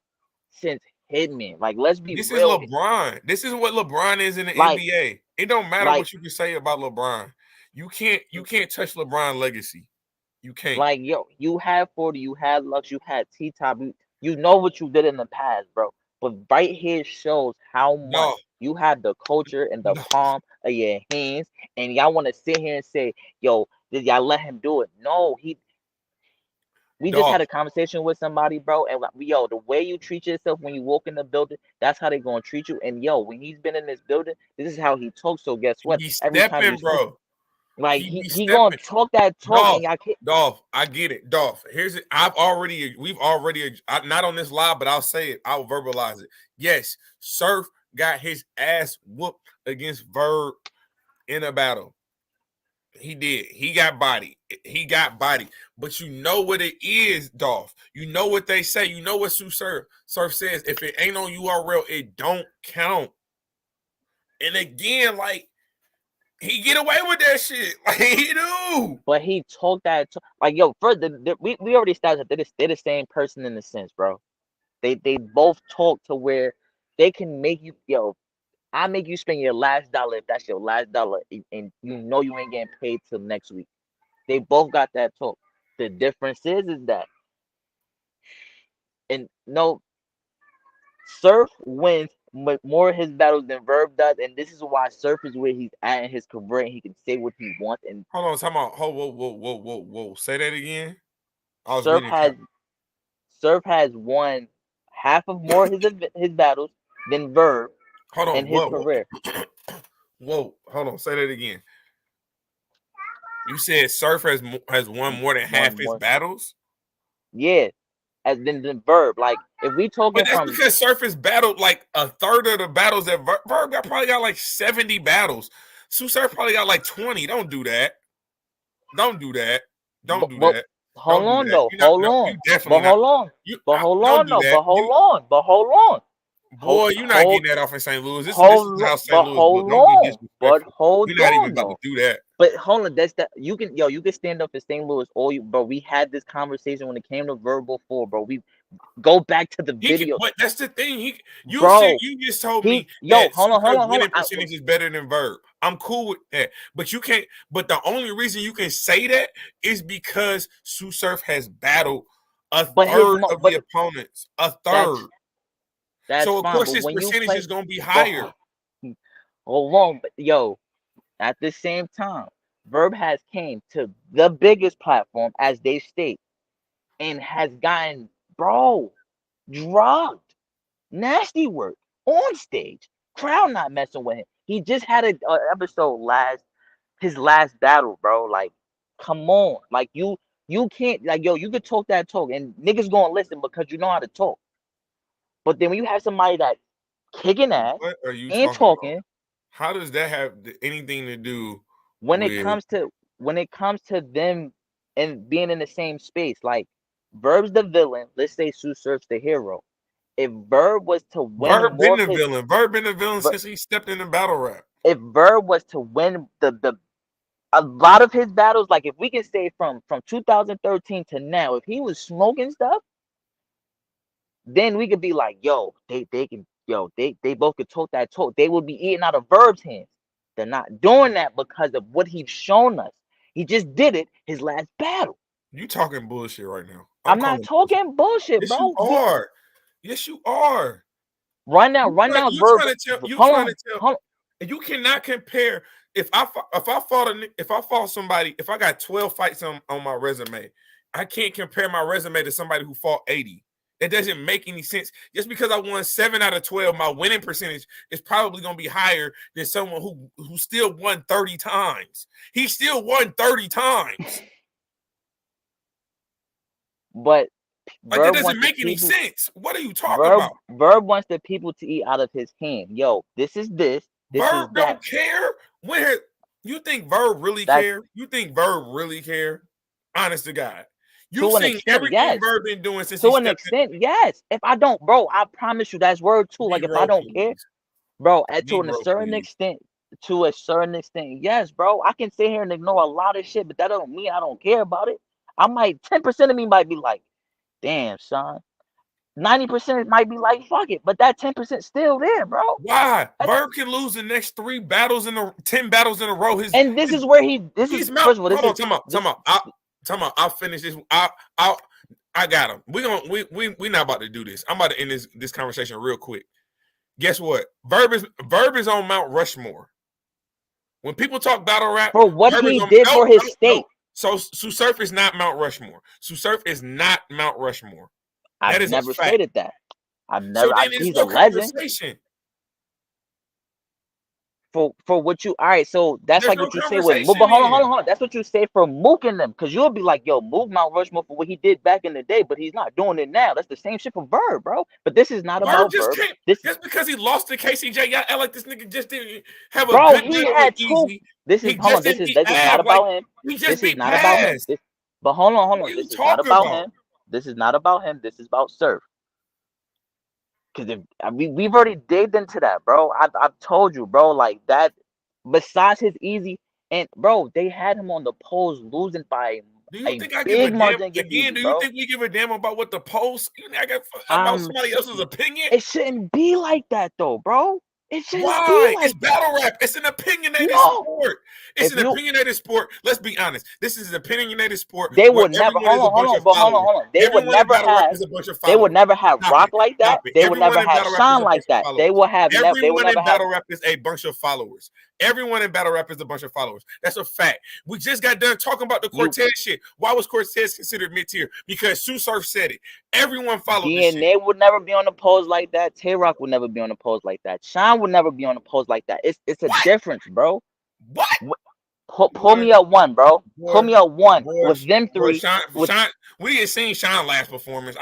[SPEAKER 2] since Hitman. Like let's be
[SPEAKER 1] This is
[SPEAKER 2] real.
[SPEAKER 1] LeBron. This is what LeBron is in the
[SPEAKER 2] Like
[SPEAKER 1] NBA. It don't matter
[SPEAKER 2] like
[SPEAKER 1] what you can say about LeBron. You can't touch LeBron legacy. You can't.
[SPEAKER 2] Like yo, you had 40, you had Lux, you had T Top, you know what you did in the past, bro. But right here shows how
[SPEAKER 1] No,
[SPEAKER 2] much you have the culture in the
[SPEAKER 1] no,
[SPEAKER 2] palm of your hands, and y'all want to sit here and say, "Yo, did y'all let him do it?" No, he. We just
[SPEAKER 1] dog.
[SPEAKER 2] had a conversation with somebody, bro, and like, yo, the way you treat yourself when you walk in the building, that's how they gonna treat you. And yo, when he's been in this building, this is how he talks. So guess
[SPEAKER 1] He
[SPEAKER 2] what?
[SPEAKER 1] be
[SPEAKER 2] Every time you
[SPEAKER 1] stepping,
[SPEAKER 2] speak,
[SPEAKER 1] bro.
[SPEAKER 2] like
[SPEAKER 1] He
[SPEAKER 2] he
[SPEAKER 1] be
[SPEAKER 2] he gonna
[SPEAKER 1] stepping.
[SPEAKER 2] talk that talk, and
[SPEAKER 1] Dolph,
[SPEAKER 2] y'all can't.
[SPEAKER 1] Dolph, I get it. Dolph, here's it. We've already, not on this live, but I'll say it. I'll verbalize it. Yes, Surf got his ass whooped against Verb in a battle. He did. He got body. He got body. But you know what it is, Dolph. You know what they say. You know what Surf says. If it ain't on URL, it don't count. And again, like, he get away with that shit. Like, he do.
[SPEAKER 2] But he talked that like yo. First, we already established that they're the same person in a sense, bro. They both talk to where they can make you yo. I make you spend your last dollar if that's your last dollar, and you know you ain't getting paid till next week. They both got that talk. The difference is that and no Surf wins more of his battles than Verb does, and this is why Surf is where he's at in his career, and he can say what he wants. And
[SPEAKER 1] Hold on, time out. Whoa. Say that again. I was
[SPEAKER 2] Surf
[SPEAKER 1] reading.
[SPEAKER 2] has Surf has won half of more of his battles than Verb
[SPEAKER 1] Hold on.
[SPEAKER 2] in his career.
[SPEAKER 1] Whoa. Hold on. Say that again. You said Surf has won more than half
[SPEAKER 2] One
[SPEAKER 1] his
[SPEAKER 2] more,
[SPEAKER 1] battles.
[SPEAKER 2] yeah, as than Verb. Like if we talking
[SPEAKER 1] But that's
[SPEAKER 2] from,
[SPEAKER 1] because Surf has battled like a third of the battles that Verb probably got like 70 battles. Surf probably got like 20. Don't do that. Don't do that. Don't do
[SPEAKER 2] but
[SPEAKER 1] that.
[SPEAKER 2] hold
[SPEAKER 1] Don't do
[SPEAKER 2] on
[SPEAKER 1] that.
[SPEAKER 2] though,
[SPEAKER 1] You not.
[SPEAKER 2] hold
[SPEAKER 1] No,
[SPEAKER 2] on,
[SPEAKER 1] you definitely not. You
[SPEAKER 2] but hold
[SPEAKER 1] don't
[SPEAKER 2] on
[SPEAKER 1] do
[SPEAKER 2] though,
[SPEAKER 1] that.
[SPEAKER 2] but hold on, but hold on,
[SPEAKER 1] Boy, you're not
[SPEAKER 2] hold
[SPEAKER 1] getting that off in St. Louis. This is
[SPEAKER 2] hold
[SPEAKER 1] how
[SPEAKER 2] on,
[SPEAKER 1] St.
[SPEAKER 2] but
[SPEAKER 1] Louis built.
[SPEAKER 2] hold
[SPEAKER 1] Don't be
[SPEAKER 2] on, but
[SPEAKER 1] disrespectful.
[SPEAKER 2] hold
[SPEAKER 1] We're not even
[SPEAKER 2] on
[SPEAKER 1] about to
[SPEAKER 2] though.
[SPEAKER 1] do that.
[SPEAKER 2] But hold on, that's that you can stand up for St. Louis all you, bro. We had this conversation when it came to Verbal 4, bro. We go back to the
[SPEAKER 1] He can,
[SPEAKER 2] video,
[SPEAKER 1] but that's the thing.
[SPEAKER 2] bro.
[SPEAKER 1] You just told
[SPEAKER 2] He
[SPEAKER 1] me that Super's
[SPEAKER 2] hold
[SPEAKER 1] winning
[SPEAKER 2] on.
[SPEAKER 1] percentage is better than Verb. I'm cool with that, but you can't. But the only reason you can say that is because Sue Surf has battled a
[SPEAKER 2] But
[SPEAKER 1] third of the opponents. A
[SPEAKER 2] that's
[SPEAKER 1] third.
[SPEAKER 2] that's
[SPEAKER 1] So of
[SPEAKER 2] fine.
[SPEAKER 1] course
[SPEAKER 2] But
[SPEAKER 1] his
[SPEAKER 2] when you
[SPEAKER 1] percentage
[SPEAKER 2] play,
[SPEAKER 1] is gonna be
[SPEAKER 2] but
[SPEAKER 1] higher.
[SPEAKER 2] hold on, but yo, at the same time, Verb has came to the biggest platform as they state and has gotten, bro, drugged, nasty work on stage. Crowd not messing with him. He just had a episode his last battle, bro. Like, come on, like you can't like yo, you could talk that talk and niggas gonna listen because you know how to talk. But then when you have somebody that kicking ass
[SPEAKER 1] What are you
[SPEAKER 2] and
[SPEAKER 1] talking about?
[SPEAKER 2] talking,
[SPEAKER 1] How does that have anything to do
[SPEAKER 2] when it
[SPEAKER 1] with
[SPEAKER 2] comes to them and being in the same space, like Verb's the villain, let's say Sue Surf's the hero. If Verb was to win
[SPEAKER 1] Verb been
[SPEAKER 2] more of
[SPEAKER 1] the
[SPEAKER 2] his
[SPEAKER 1] villain? Verb been the villain since he stepped in the battle rap.
[SPEAKER 2] if Verb was to win the a lot of his battles, like if we can say from 2013 to now, if he was smoking stuff, then we could be like, yo, they can, yo, they both could talk that talk. They would be eating out of Verb's hands. They're not doing that because of what he's shown us. He just did it his last battle.
[SPEAKER 1] You talking bullshit right now. I'm
[SPEAKER 2] I'm not
[SPEAKER 1] calling bullshit.
[SPEAKER 2] talking bullshit,
[SPEAKER 1] Yes, you
[SPEAKER 2] bro.
[SPEAKER 1] are. Yes, you are.
[SPEAKER 2] Run now,
[SPEAKER 1] You
[SPEAKER 2] Verb.
[SPEAKER 1] trying to tell? You
[SPEAKER 2] Hold
[SPEAKER 1] trying
[SPEAKER 2] on,
[SPEAKER 1] to tell?
[SPEAKER 2] hold on.
[SPEAKER 1] And you cannot compare. If I fought somebody, if I got 12 fights on my resume, I can't compare my resume to somebody who fought 80. It doesn't make any sense. Just because I won 7 out of 12, my winning percentage is probably going to be higher than someone who still won 30 times. He still won 30 times.
[SPEAKER 2] But
[SPEAKER 1] Like that
[SPEAKER 2] Verb
[SPEAKER 1] doesn't
[SPEAKER 2] wants the
[SPEAKER 1] make any
[SPEAKER 2] people.
[SPEAKER 1] sense. What are you talking about?
[SPEAKER 2] Verb wants the people to eat out of his hand. Yo, this is this. This is
[SPEAKER 1] Verb
[SPEAKER 2] that.
[SPEAKER 1] don't care. Where you think Verb really
[SPEAKER 2] That's
[SPEAKER 1] care? You think Verb really care? Honest to God. You've
[SPEAKER 2] to an
[SPEAKER 1] seen
[SPEAKER 2] extent,
[SPEAKER 1] everything
[SPEAKER 2] yes.
[SPEAKER 1] Verb been doing since he
[SPEAKER 2] To an
[SPEAKER 1] stepped in.
[SPEAKER 2] extent, yes. If I don't, bro, I promise you that's word too. Like if I
[SPEAKER 1] Negro,
[SPEAKER 2] don't care,
[SPEAKER 1] please.
[SPEAKER 2] bro,
[SPEAKER 1] Negro, please.
[SPEAKER 2] to a certain extent, yes, bro. I can sit here and ignore a lot of shit, but that don't mean I don't care about it. I might 10% of me might be like, damn, son. 90% might be like, fuck it, but that 10% still there, bro.
[SPEAKER 1] Why? Verb can lose the next 10 battles in a row.
[SPEAKER 2] And this is where
[SPEAKER 1] He's mount.
[SPEAKER 2] first of all, this
[SPEAKER 1] Hold on,
[SPEAKER 2] is
[SPEAKER 1] time out.
[SPEAKER 2] this
[SPEAKER 1] I'll finish this. I got him. We not about to do this. I'm about to end this conversation real quick. Guess what? Verb is on Mount Rushmore. When people talk battle rap,
[SPEAKER 2] for what
[SPEAKER 1] Verb is
[SPEAKER 2] he
[SPEAKER 1] on
[SPEAKER 2] did for his state.
[SPEAKER 1] So Sue Surf is not Mount Rushmore. Sue Surf is not Mount Rushmore. That
[SPEAKER 2] I've
[SPEAKER 1] is a
[SPEAKER 2] never
[SPEAKER 1] fact.
[SPEAKER 2] stated that.
[SPEAKER 1] So then it's
[SPEAKER 2] He's a
[SPEAKER 1] no
[SPEAKER 2] legend.
[SPEAKER 1] conversation.
[SPEAKER 2] For what you all right, so that's
[SPEAKER 1] There's
[SPEAKER 2] like
[SPEAKER 1] no
[SPEAKER 2] what you say with Mook.
[SPEAKER 1] conversation
[SPEAKER 2] But
[SPEAKER 1] then.
[SPEAKER 2] hold on. That's what you say for Mook and them, because you'll be like, yo, Mook Mount Rushmore for what he did back in the day, but he's not doing it now. That's the same shit for Verb, bro. But this is not
[SPEAKER 1] Verb
[SPEAKER 2] about
[SPEAKER 1] just
[SPEAKER 2] Verb.
[SPEAKER 1] can't.
[SPEAKER 2] This,
[SPEAKER 1] Just because he lost to KCJ, y'all act like this nigga just didn't have a
[SPEAKER 2] bro,
[SPEAKER 1] good
[SPEAKER 2] he
[SPEAKER 1] battle with
[SPEAKER 2] had two.
[SPEAKER 1] Easy.
[SPEAKER 2] This is
[SPEAKER 1] He
[SPEAKER 2] hold
[SPEAKER 1] just
[SPEAKER 2] on.
[SPEAKER 1] didn't beat
[SPEAKER 2] This is not
[SPEAKER 1] Av. Like,
[SPEAKER 2] about him.
[SPEAKER 1] he
[SPEAKER 2] This
[SPEAKER 1] just
[SPEAKER 2] is
[SPEAKER 1] beat
[SPEAKER 2] not about him.
[SPEAKER 1] Paz.
[SPEAKER 2] But hold on.
[SPEAKER 1] What are you
[SPEAKER 2] This is not
[SPEAKER 1] talking
[SPEAKER 2] about
[SPEAKER 1] about?
[SPEAKER 2] him. This is not about him. This is about Surf. Because if we've already digged into that, bro. I've told you, bro, like that. Besides his easy and bro, they had him on the polls losing by
[SPEAKER 1] Do you
[SPEAKER 2] a
[SPEAKER 1] think I give a
[SPEAKER 2] big
[SPEAKER 1] damn?
[SPEAKER 2] margin against
[SPEAKER 1] Again,
[SPEAKER 2] Easy,
[SPEAKER 1] do you
[SPEAKER 2] bro.
[SPEAKER 1] think we give a damn about what the post? You think I got about somebody else's opinion?
[SPEAKER 2] It shouldn't be like that though, bro. It shouldn't be
[SPEAKER 1] Why? It's
[SPEAKER 2] like that.
[SPEAKER 1] battle rap. It's an opinionated
[SPEAKER 2] No.
[SPEAKER 1] sport. It's
[SPEAKER 2] If
[SPEAKER 1] an
[SPEAKER 2] you
[SPEAKER 1] opinionated sport. Let's be honest. This is an opinionated sport
[SPEAKER 2] they
[SPEAKER 1] where
[SPEAKER 2] would never
[SPEAKER 1] everyone is a bunch of followers.
[SPEAKER 2] hold on. They would
[SPEAKER 1] Everyone in
[SPEAKER 2] never
[SPEAKER 1] battle rap
[SPEAKER 2] have
[SPEAKER 1] is a bunch of
[SPEAKER 2] they would
[SPEAKER 1] followers.
[SPEAKER 2] never have
[SPEAKER 1] Stop
[SPEAKER 2] rock
[SPEAKER 1] it.
[SPEAKER 2] like that.
[SPEAKER 1] Stop it.
[SPEAKER 2] They would
[SPEAKER 1] Everyone
[SPEAKER 2] never
[SPEAKER 1] in
[SPEAKER 2] have
[SPEAKER 1] battle rap is
[SPEAKER 2] shine
[SPEAKER 1] a bunch
[SPEAKER 2] like
[SPEAKER 1] of
[SPEAKER 2] that. They
[SPEAKER 1] followers.
[SPEAKER 2] will have they would
[SPEAKER 1] Everyone
[SPEAKER 2] never
[SPEAKER 1] in
[SPEAKER 2] have
[SPEAKER 1] battle rap is a bunch of followers. Everyone in battle rap is a bunch of followers. That's a fact. We just got done talking about the
[SPEAKER 2] you
[SPEAKER 1] Cortez shit. Why was Cortez considered mid-tier? Because Sue Surf said it. Everyone followed the shit.
[SPEAKER 2] DNA would never be on the pose like that. Tay Rock would never be on the pose like that. Shine would never be on the pose like that. It's a
[SPEAKER 1] What?
[SPEAKER 2] difference, bro.
[SPEAKER 1] What?
[SPEAKER 2] Pull me up one, bro. Pull
[SPEAKER 1] Boy,
[SPEAKER 2] me up one
[SPEAKER 1] boy,
[SPEAKER 2] with them
[SPEAKER 1] boy,
[SPEAKER 2] three.
[SPEAKER 1] Sean, we ain't seen Sean last performance.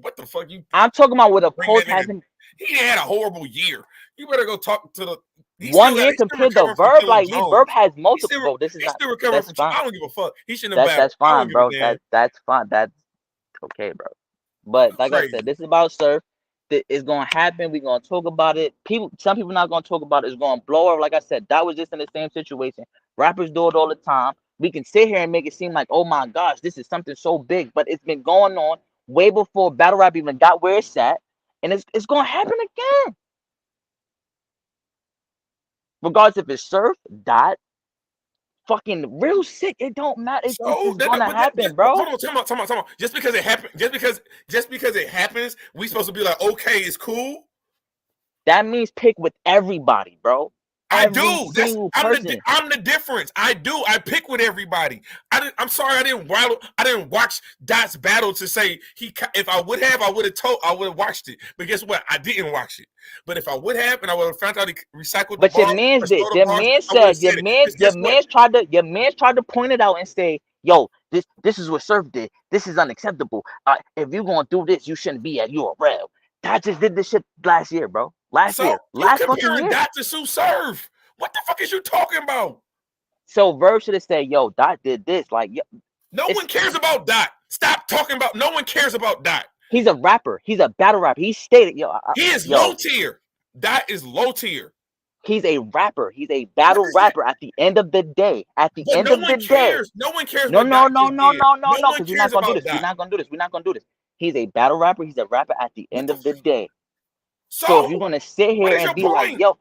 [SPEAKER 1] What the fuck you
[SPEAKER 2] I'm talking about with a
[SPEAKER 1] bring
[SPEAKER 2] pose
[SPEAKER 1] that nigga?
[SPEAKER 2] hasn't
[SPEAKER 1] He had a horrible year. You better go talk to the. He's
[SPEAKER 2] 1 year
[SPEAKER 1] he's still
[SPEAKER 2] compared to
[SPEAKER 1] recovering from
[SPEAKER 2] Verb.
[SPEAKER 1] killing
[SPEAKER 2] Like Verb
[SPEAKER 1] Jones.
[SPEAKER 2] has multiple. Bro, this is
[SPEAKER 1] He's
[SPEAKER 2] not.
[SPEAKER 1] still recovering
[SPEAKER 2] That's
[SPEAKER 1] from.
[SPEAKER 2] fine.
[SPEAKER 1] I don't give a fuck. He shouldn't have battled.
[SPEAKER 2] That's
[SPEAKER 1] I
[SPEAKER 2] fine,
[SPEAKER 1] don't give a
[SPEAKER 2] bro.
[SPEAKER 1] damn.
[SPEAKER 2] That's fine. That's okay, bro. But like I
[SPEAKER 1] Crazy.
[SPEAKER 2] said, this is about surf. It's gonna happen. We're gonna talk about it. Some people not gonna talk about it. It's gonna blow up. Like I said, that was just in the same situation. Rappers do it all the time. We can sit here and make it seem like, oh my gosh, this is something so big, but it's been going on way before battle rap even got where it's at, and it's gonna happen again. Regardless if it's surf, dot, fucking real sick. It don't matter. It's
[SPEAKER 1] So
[SPEAKER 2] just gonna happen, bro.
[SPEAKER 1] hold on, time out. Just because it happened, just because it happens, we supposed to be like, okay, it's cool.
[SPEAKER 2] That means pick with everybody, bro.
[SPEAKER 1] I
[SPEAKER 2] Every
[SPEAKER 1] do.
[SPEAKER 2] single person.
[SPEAKER 1] I'm the difference. I do. I pick with everybody. I'm sorry. I didn't watch Dot's battle to say if I would have, I would have watched it. But guess what? I didn't watch it. But if I would have, and I would have found out he recycled the
[SPEAKER 2] But your
[SPEAKER 1] bars,
[SPEAKER 2] man's
[SPEAKER 1] or
[SPEAKER 2] did.
[SPEAKER 1] stole the
[SPEAKER 2] Your
[SPEAKER 1] bars,
[SPEAKER 2] man
[SPEAKER 1] I would have
[SPEAKER 2] said.
[SPEAKER 1] said it. Because guess what?
[SPEAKER 2] Your man's tried to point it out and say, "Yo, this is what Surf did. This is unacceptable. If you're gonna do this, you shouldn't be at URL." That just did this shit last year, bro. Last
[SPEAKER 1] So
[SPEAKER 2] year,
[SPEAKER 1] you
[SPEAKER 2] last fucking
[SPEAKER 1] comparing
[SPEAKER 2] year.
[SPEAKER 1] Dot to Sue Surf? What the fuck is you talking about?
[SPEAKER 2] So Verb should have said, "Yo, Dot did this." Like,
[SPEAKER 1] No one cares about Dot. Stop talking about. No one cares about Dot.
[SPEAKER 2] he's a rapper. He's a battle rapper. He stated,
[SPEAKER 1] He is low tier. Dot is low tier.
[SPEAKER 2] he's a rapper. He's a battle rapper. At the end of the day,
[SPEAKER 1] But no one cares. No one cares what Dot just did. No one
[SPEAKER 2] because we're not
[SPEAKER 1] cares
[SPEAKER 2] gonna do
[SPEAKER 1] about
[SPEAKER 2] this. We're
[SPEAKER 1] Dot.
[SPEAKER 2] not gonna do this. He's a battle rapper. He's a rapper at the end of the day. So if
[SPEAKER 1] So
[SPEAKER 2] you're gonna sit
[SPEAKER 1] what
[SPEAKER 2] here
[SPEAKER 1] is your
[SPEAKER 2] and be like,
[SPEAKER 1] point?
[SPEAKER 2] yo,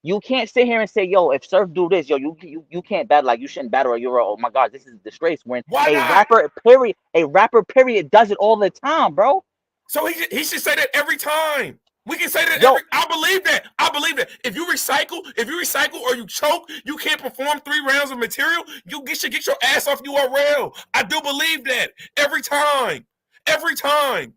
[SPEAKER 2] you can't sit here and say, yo, if Surf do this, yo, you can't battle, like you shouldn't battle, or you're, oh my god, this is a disgrace. When
[SPEAKER 1] Why
[SPEAKER 2] a
[SPEAKER 1] not?
[SPEAKER 2] rapper period does it all the time, bro.
[SPEAKER 1] So he should say that every time. We can say that
[SPEAKER 2] Yo,
[SPEAKER 1] I believe that. I believe that. If you recycle or you choke, you can't perform 3 rounds of material, you should get your ass off URL. I do believe that. Every time. Every time.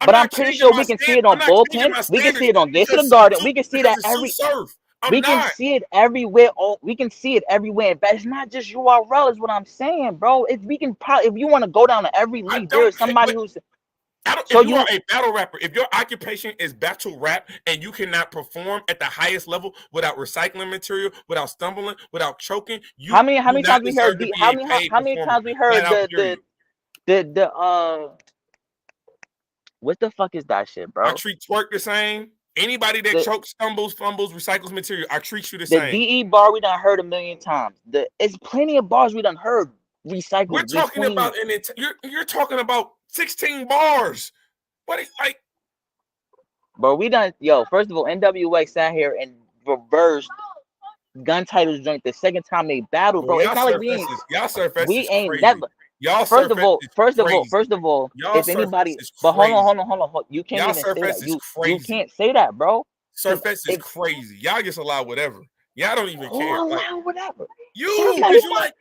[SPEAKER 2] but I'm pretty sure we can see it
[SPEAKER 1] I'm
[SPEAKER 2] on
[SPEAKER 1] not changing
[SPEAKER 2] bullpen.
[SPEAKER 1] my
[SPEAKER 2] We can
[SPEAKER 1] standards
[SPEAKER 2] see it on Gates of the
[SPEAKER 1] because
[SPEAKER 2] Garden. We can see that
[SPEAKER 1] it's Sue Surf. I'm
[SPEAKER 2] we can
[SPEAKER 1] not.
[SPEAKER 2] see it everywhere. Oh, we can see it everywhere. But it's not just URL, is what I'm saying, bro. We can probably, if you want to go down to every
[SPEAKER 1] I
[SPEAKER 2] league, there
[SPEAKER 1] don't
[SPEAKER 2] is
[SPEAKER 1] care.
[SPEAKER 2] somebody who's.
[SPEAKER 1] If you are a battle rapper, if your occupation is battle rap and you cannot perform at the highest level without recycling material, without stumbling, without choking, you
[SPEAKER 2] How many
[SPEAKER 1] do not
[SPEAKER 2] times we heard
[SPEAKER 1] deserve to be a paid
[SPEAKER 2] how many
[SPEAKER 1] performer.
[SPEAKER 2] times we heard
[SPEAKER 1] Flat out, period.
[SPEAKER 2] the what the fuck is that shit, bro?
[SPEAKER 1] I treat twerk the same. Anybody that chokes, stumbles, fumbles, recycles material, I treat you the same.
[SPEAKER 2] The DE bar we done heard a million times. It's plenty of bars we done heard recycled.
[SPEAKER 1] We're talking about you're talking about 16 bars. What is like?
[SPEAKER 2] Bro, we done first of all, NWA sat here and reversed gun titles joint the second time they battled, bro. It's not like
[SPEAKER 1] y'all surf is crazy.
[SPEAKER 2] never.
[SPEAKER 1] Y'all
[SPEAKER 2] first of all,
[SPEAKER 1] y'all
[SPEAKER 2] if anybody,
[SPEAKER 1] but
[SPEAKER 2] hold on, you can't even say that. You can't say that, bro.
[SPEAKER 1] Surfest is crazy. Y'all just allow whatever. Y'all don't even care.
[SPEAKER 2] Allow whatever.
[SPEAKER 1] Because you like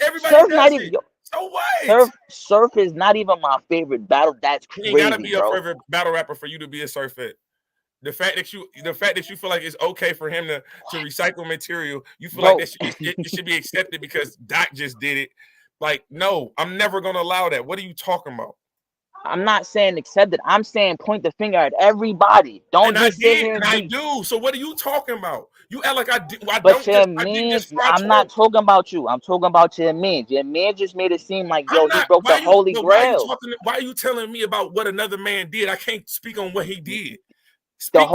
[SPEAKER 1] everybody Surf does it. So what?
[SPEAKER 2] Surf is not even my favorite battle. That's crazy. You gotta be
[SPEAKER 1] a favorite battle rapper for you to be a surfet. The fact that you feel like it's okay for him to recycle material, you feel like it should be accepted because Doc just did it. Like, no, I'm never gonna allow that. What are you talking about?
[SPEAKER 2] I'm not saying accept it. I'm saying point the finger at everybody. Don't just sit here.
[SPEAKER 1] I do. So what are you talking about? You act like I did.
[SPEAKER 2] I'm not talking about you. I'm talking about your man. Your man just made it seem like he broke the holy grail.
[SPEAKER 1] Why are you telling me about what another man did? I can't speak on what he did. Speak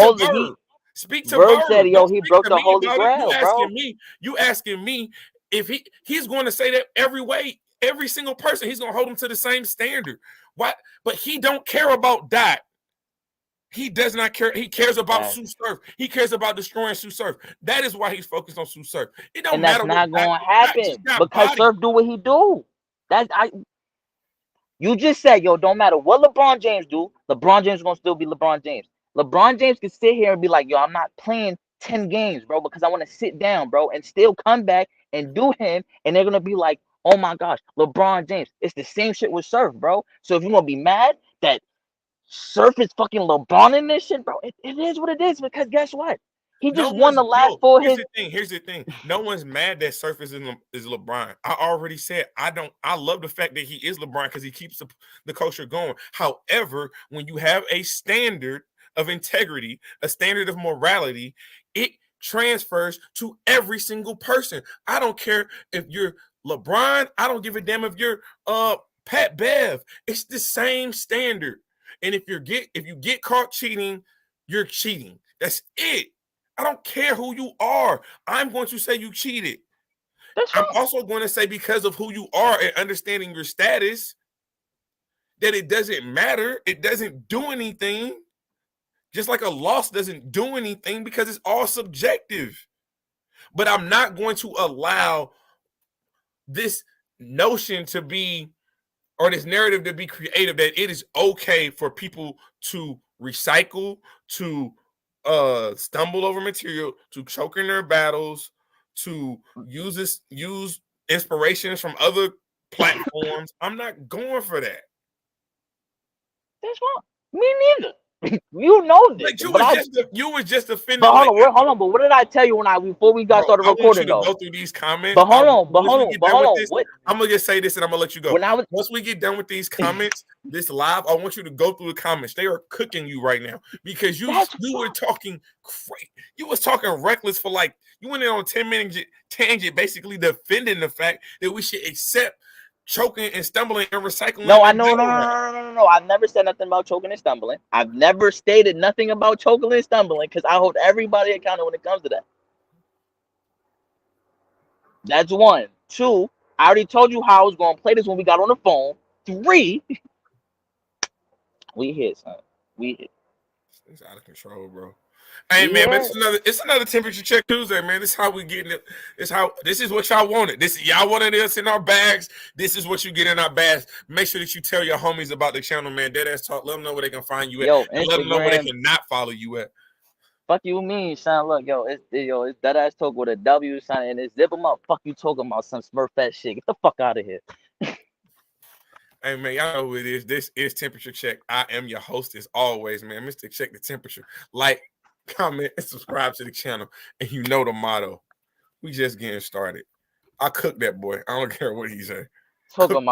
[SPEAKER 1] to
[SPEAKER 2] Verb said, he broke the holy grail, bro.
[SPEAKER 1] You asking me if he's going to say that every single person, he's going to hold him to the same standard. What? But he don't care about that. He does not care. He cares about
[SPEAKER 2] That,
[SPEAKER 1] Sue Surf. He cares about destroying Sue Surf. That is why he's focused on Sue Surf. It don't
[SPEAKER 2] and that's
[SPEAKER 1] matter what
[SPEAKER 2] not gonna
[SPEAKER 1] Pat
[SPEAKER 2] happen
[SPEAKER 1] just got
[SPEAKER 2] because
[SPEAKER 1] body.
[SPEAKER 2] Surf do what he do. That's I. You just said, yo, don't matter what LeBron James do, LeBron James is gonna still be LeBron James. LeBron James can sit here and be like, yo, I'm not playing 10 games, bro, because I want to sit down, bro, and still come back and do him, and they're gonna be like, oh my gosh, LeBron James. It's the same shit with Surf, bro. So if you're gonna be mad that Surf is fucking LeBron in this shit, bro, it is what it is, because guess what? He
[SPEAKER 1] No
[SPEAKER 2] just won
[SPEAKER 1] one's
[SPEAKER 2] the last four of
[SPEAKER 1] Here's
[SPEAKER 2] his.
[SPEAKER 1] the thing. Here's the thing. No one's mad that Surf is LeBron. I already said I don't. I love the fact that he is LeBron because he keeps the culture going. However, when you have a standard of integrity, a standard of morality, it transfers to every single person. I don't care if you're LeBron. I don't give a damn if you're Pat Bev. It's the same standard. And if you get caught cheating, you're cheating. That's it. I don't care who you are. I'm going to say you cheated.
[SPEAKER 2] That's
[SPEAKER 1] I'm
[SPEAKER 2] fine.
[SPEAKER 1] also going to say because of who you are and understanding your status, that it doesn't matter. It doesn't do anything. Just like a loss doesn't do anything because it's all subjective. But I'm not going to allow this notion to be, or this narrative to be creative, that it is okay for people to recycle, to stumble over material, to choke in their battles, to use inspirations from other platforms. I'm not going for that.
[SPEAKER 2] That's fine. Me neither. You know this,
[SPEAKER 1] Like
[SPEAKER 2] but I.
[SPEAKER 1] you was just
[SPEAKER 2] But
[SPEAKER 1] offended. Like,
[SPEAKER 2] hold on. But what did I tell you when before we got
[SPEAKER 1] bro,
[SPEAKER 2] started
[SPEAKER 1] I want you
[SPEAKER 2] recording
[SPEAKER 1] to
[SPEAKER 2] though?
[SPEAKER 1] go through these comments.
[SPEAKER 2] But hold on. But
[SPEAKER 1] Once
[SPEAKER 2] hold
[SPEAKER 1] we
[SPEAKER 2] on.
[SPEAKER 1] get
[SPEAKER 2] But
[SPEAKER 1] done
[SPEAKER 2] hold
[SPEAKER 1] with
[SPEAKER 2] on.
[SPEAKER 1] this,
[SPEAKER 2] What
[SPEAKER 1] I'm gonna just say this and I'm gonna let you go.
[SPEAKER 2] when I was
[SPEAKER 1] Once we get done with these comments, this live, I want you to go through the comments. They are cooking you right now because you were talking great. You was talking reckless for like, you went in on a 10-minute tangent, basically defending the fact that we should accept choking and stumbling and recycling.
[SPEAKER 2] no, I know, no. I've never said nothing about choking and stumbling. I've never stated nothing about choking and stumbling because I hold everybody accountable when it comes to that. That's one. Two, I already told you how I was gonna play this when we got on the phone. Three, we hit, son. We hit.
[SPEAKER 1] It's out of control, bro. Hey
[SPEAKER 2] We
[SPEAKER 1] man, but
[SPEAKER 2] hit.
[SPEAKER 1] it's another temperature check Tuesday, man. This is how we getting it. This is what y'all wanted. Y'all wanted us in our bags. This is what you get in our bags. Make sure that you tell your homies about the channel, man. Deadass Talk. Let them know where they can find you at.
[SPEAKER 2] Yo,
[SPEAKER 1] And let them know where they
[SPEAKER 2] Instagram.
[SPEAKER 1] cannot follow you at.
[SPEAKER 2] Fuck you mean, son. Look, it's that ass talk with a W sign and it's zip them up. Fuck you talking about some Smurf fat shit. Get the fuck out of here.
[SPEAKER 1] Hey man, y'all know who it is. This is Temperature Check. I am your host as always, man. Mr. Check the Temperature. Like, comment, and subscribe to the channel. And you know the motto. We just getting started. I cooked that boy. I don't care what he say.
[SPEAKER 2] Talking about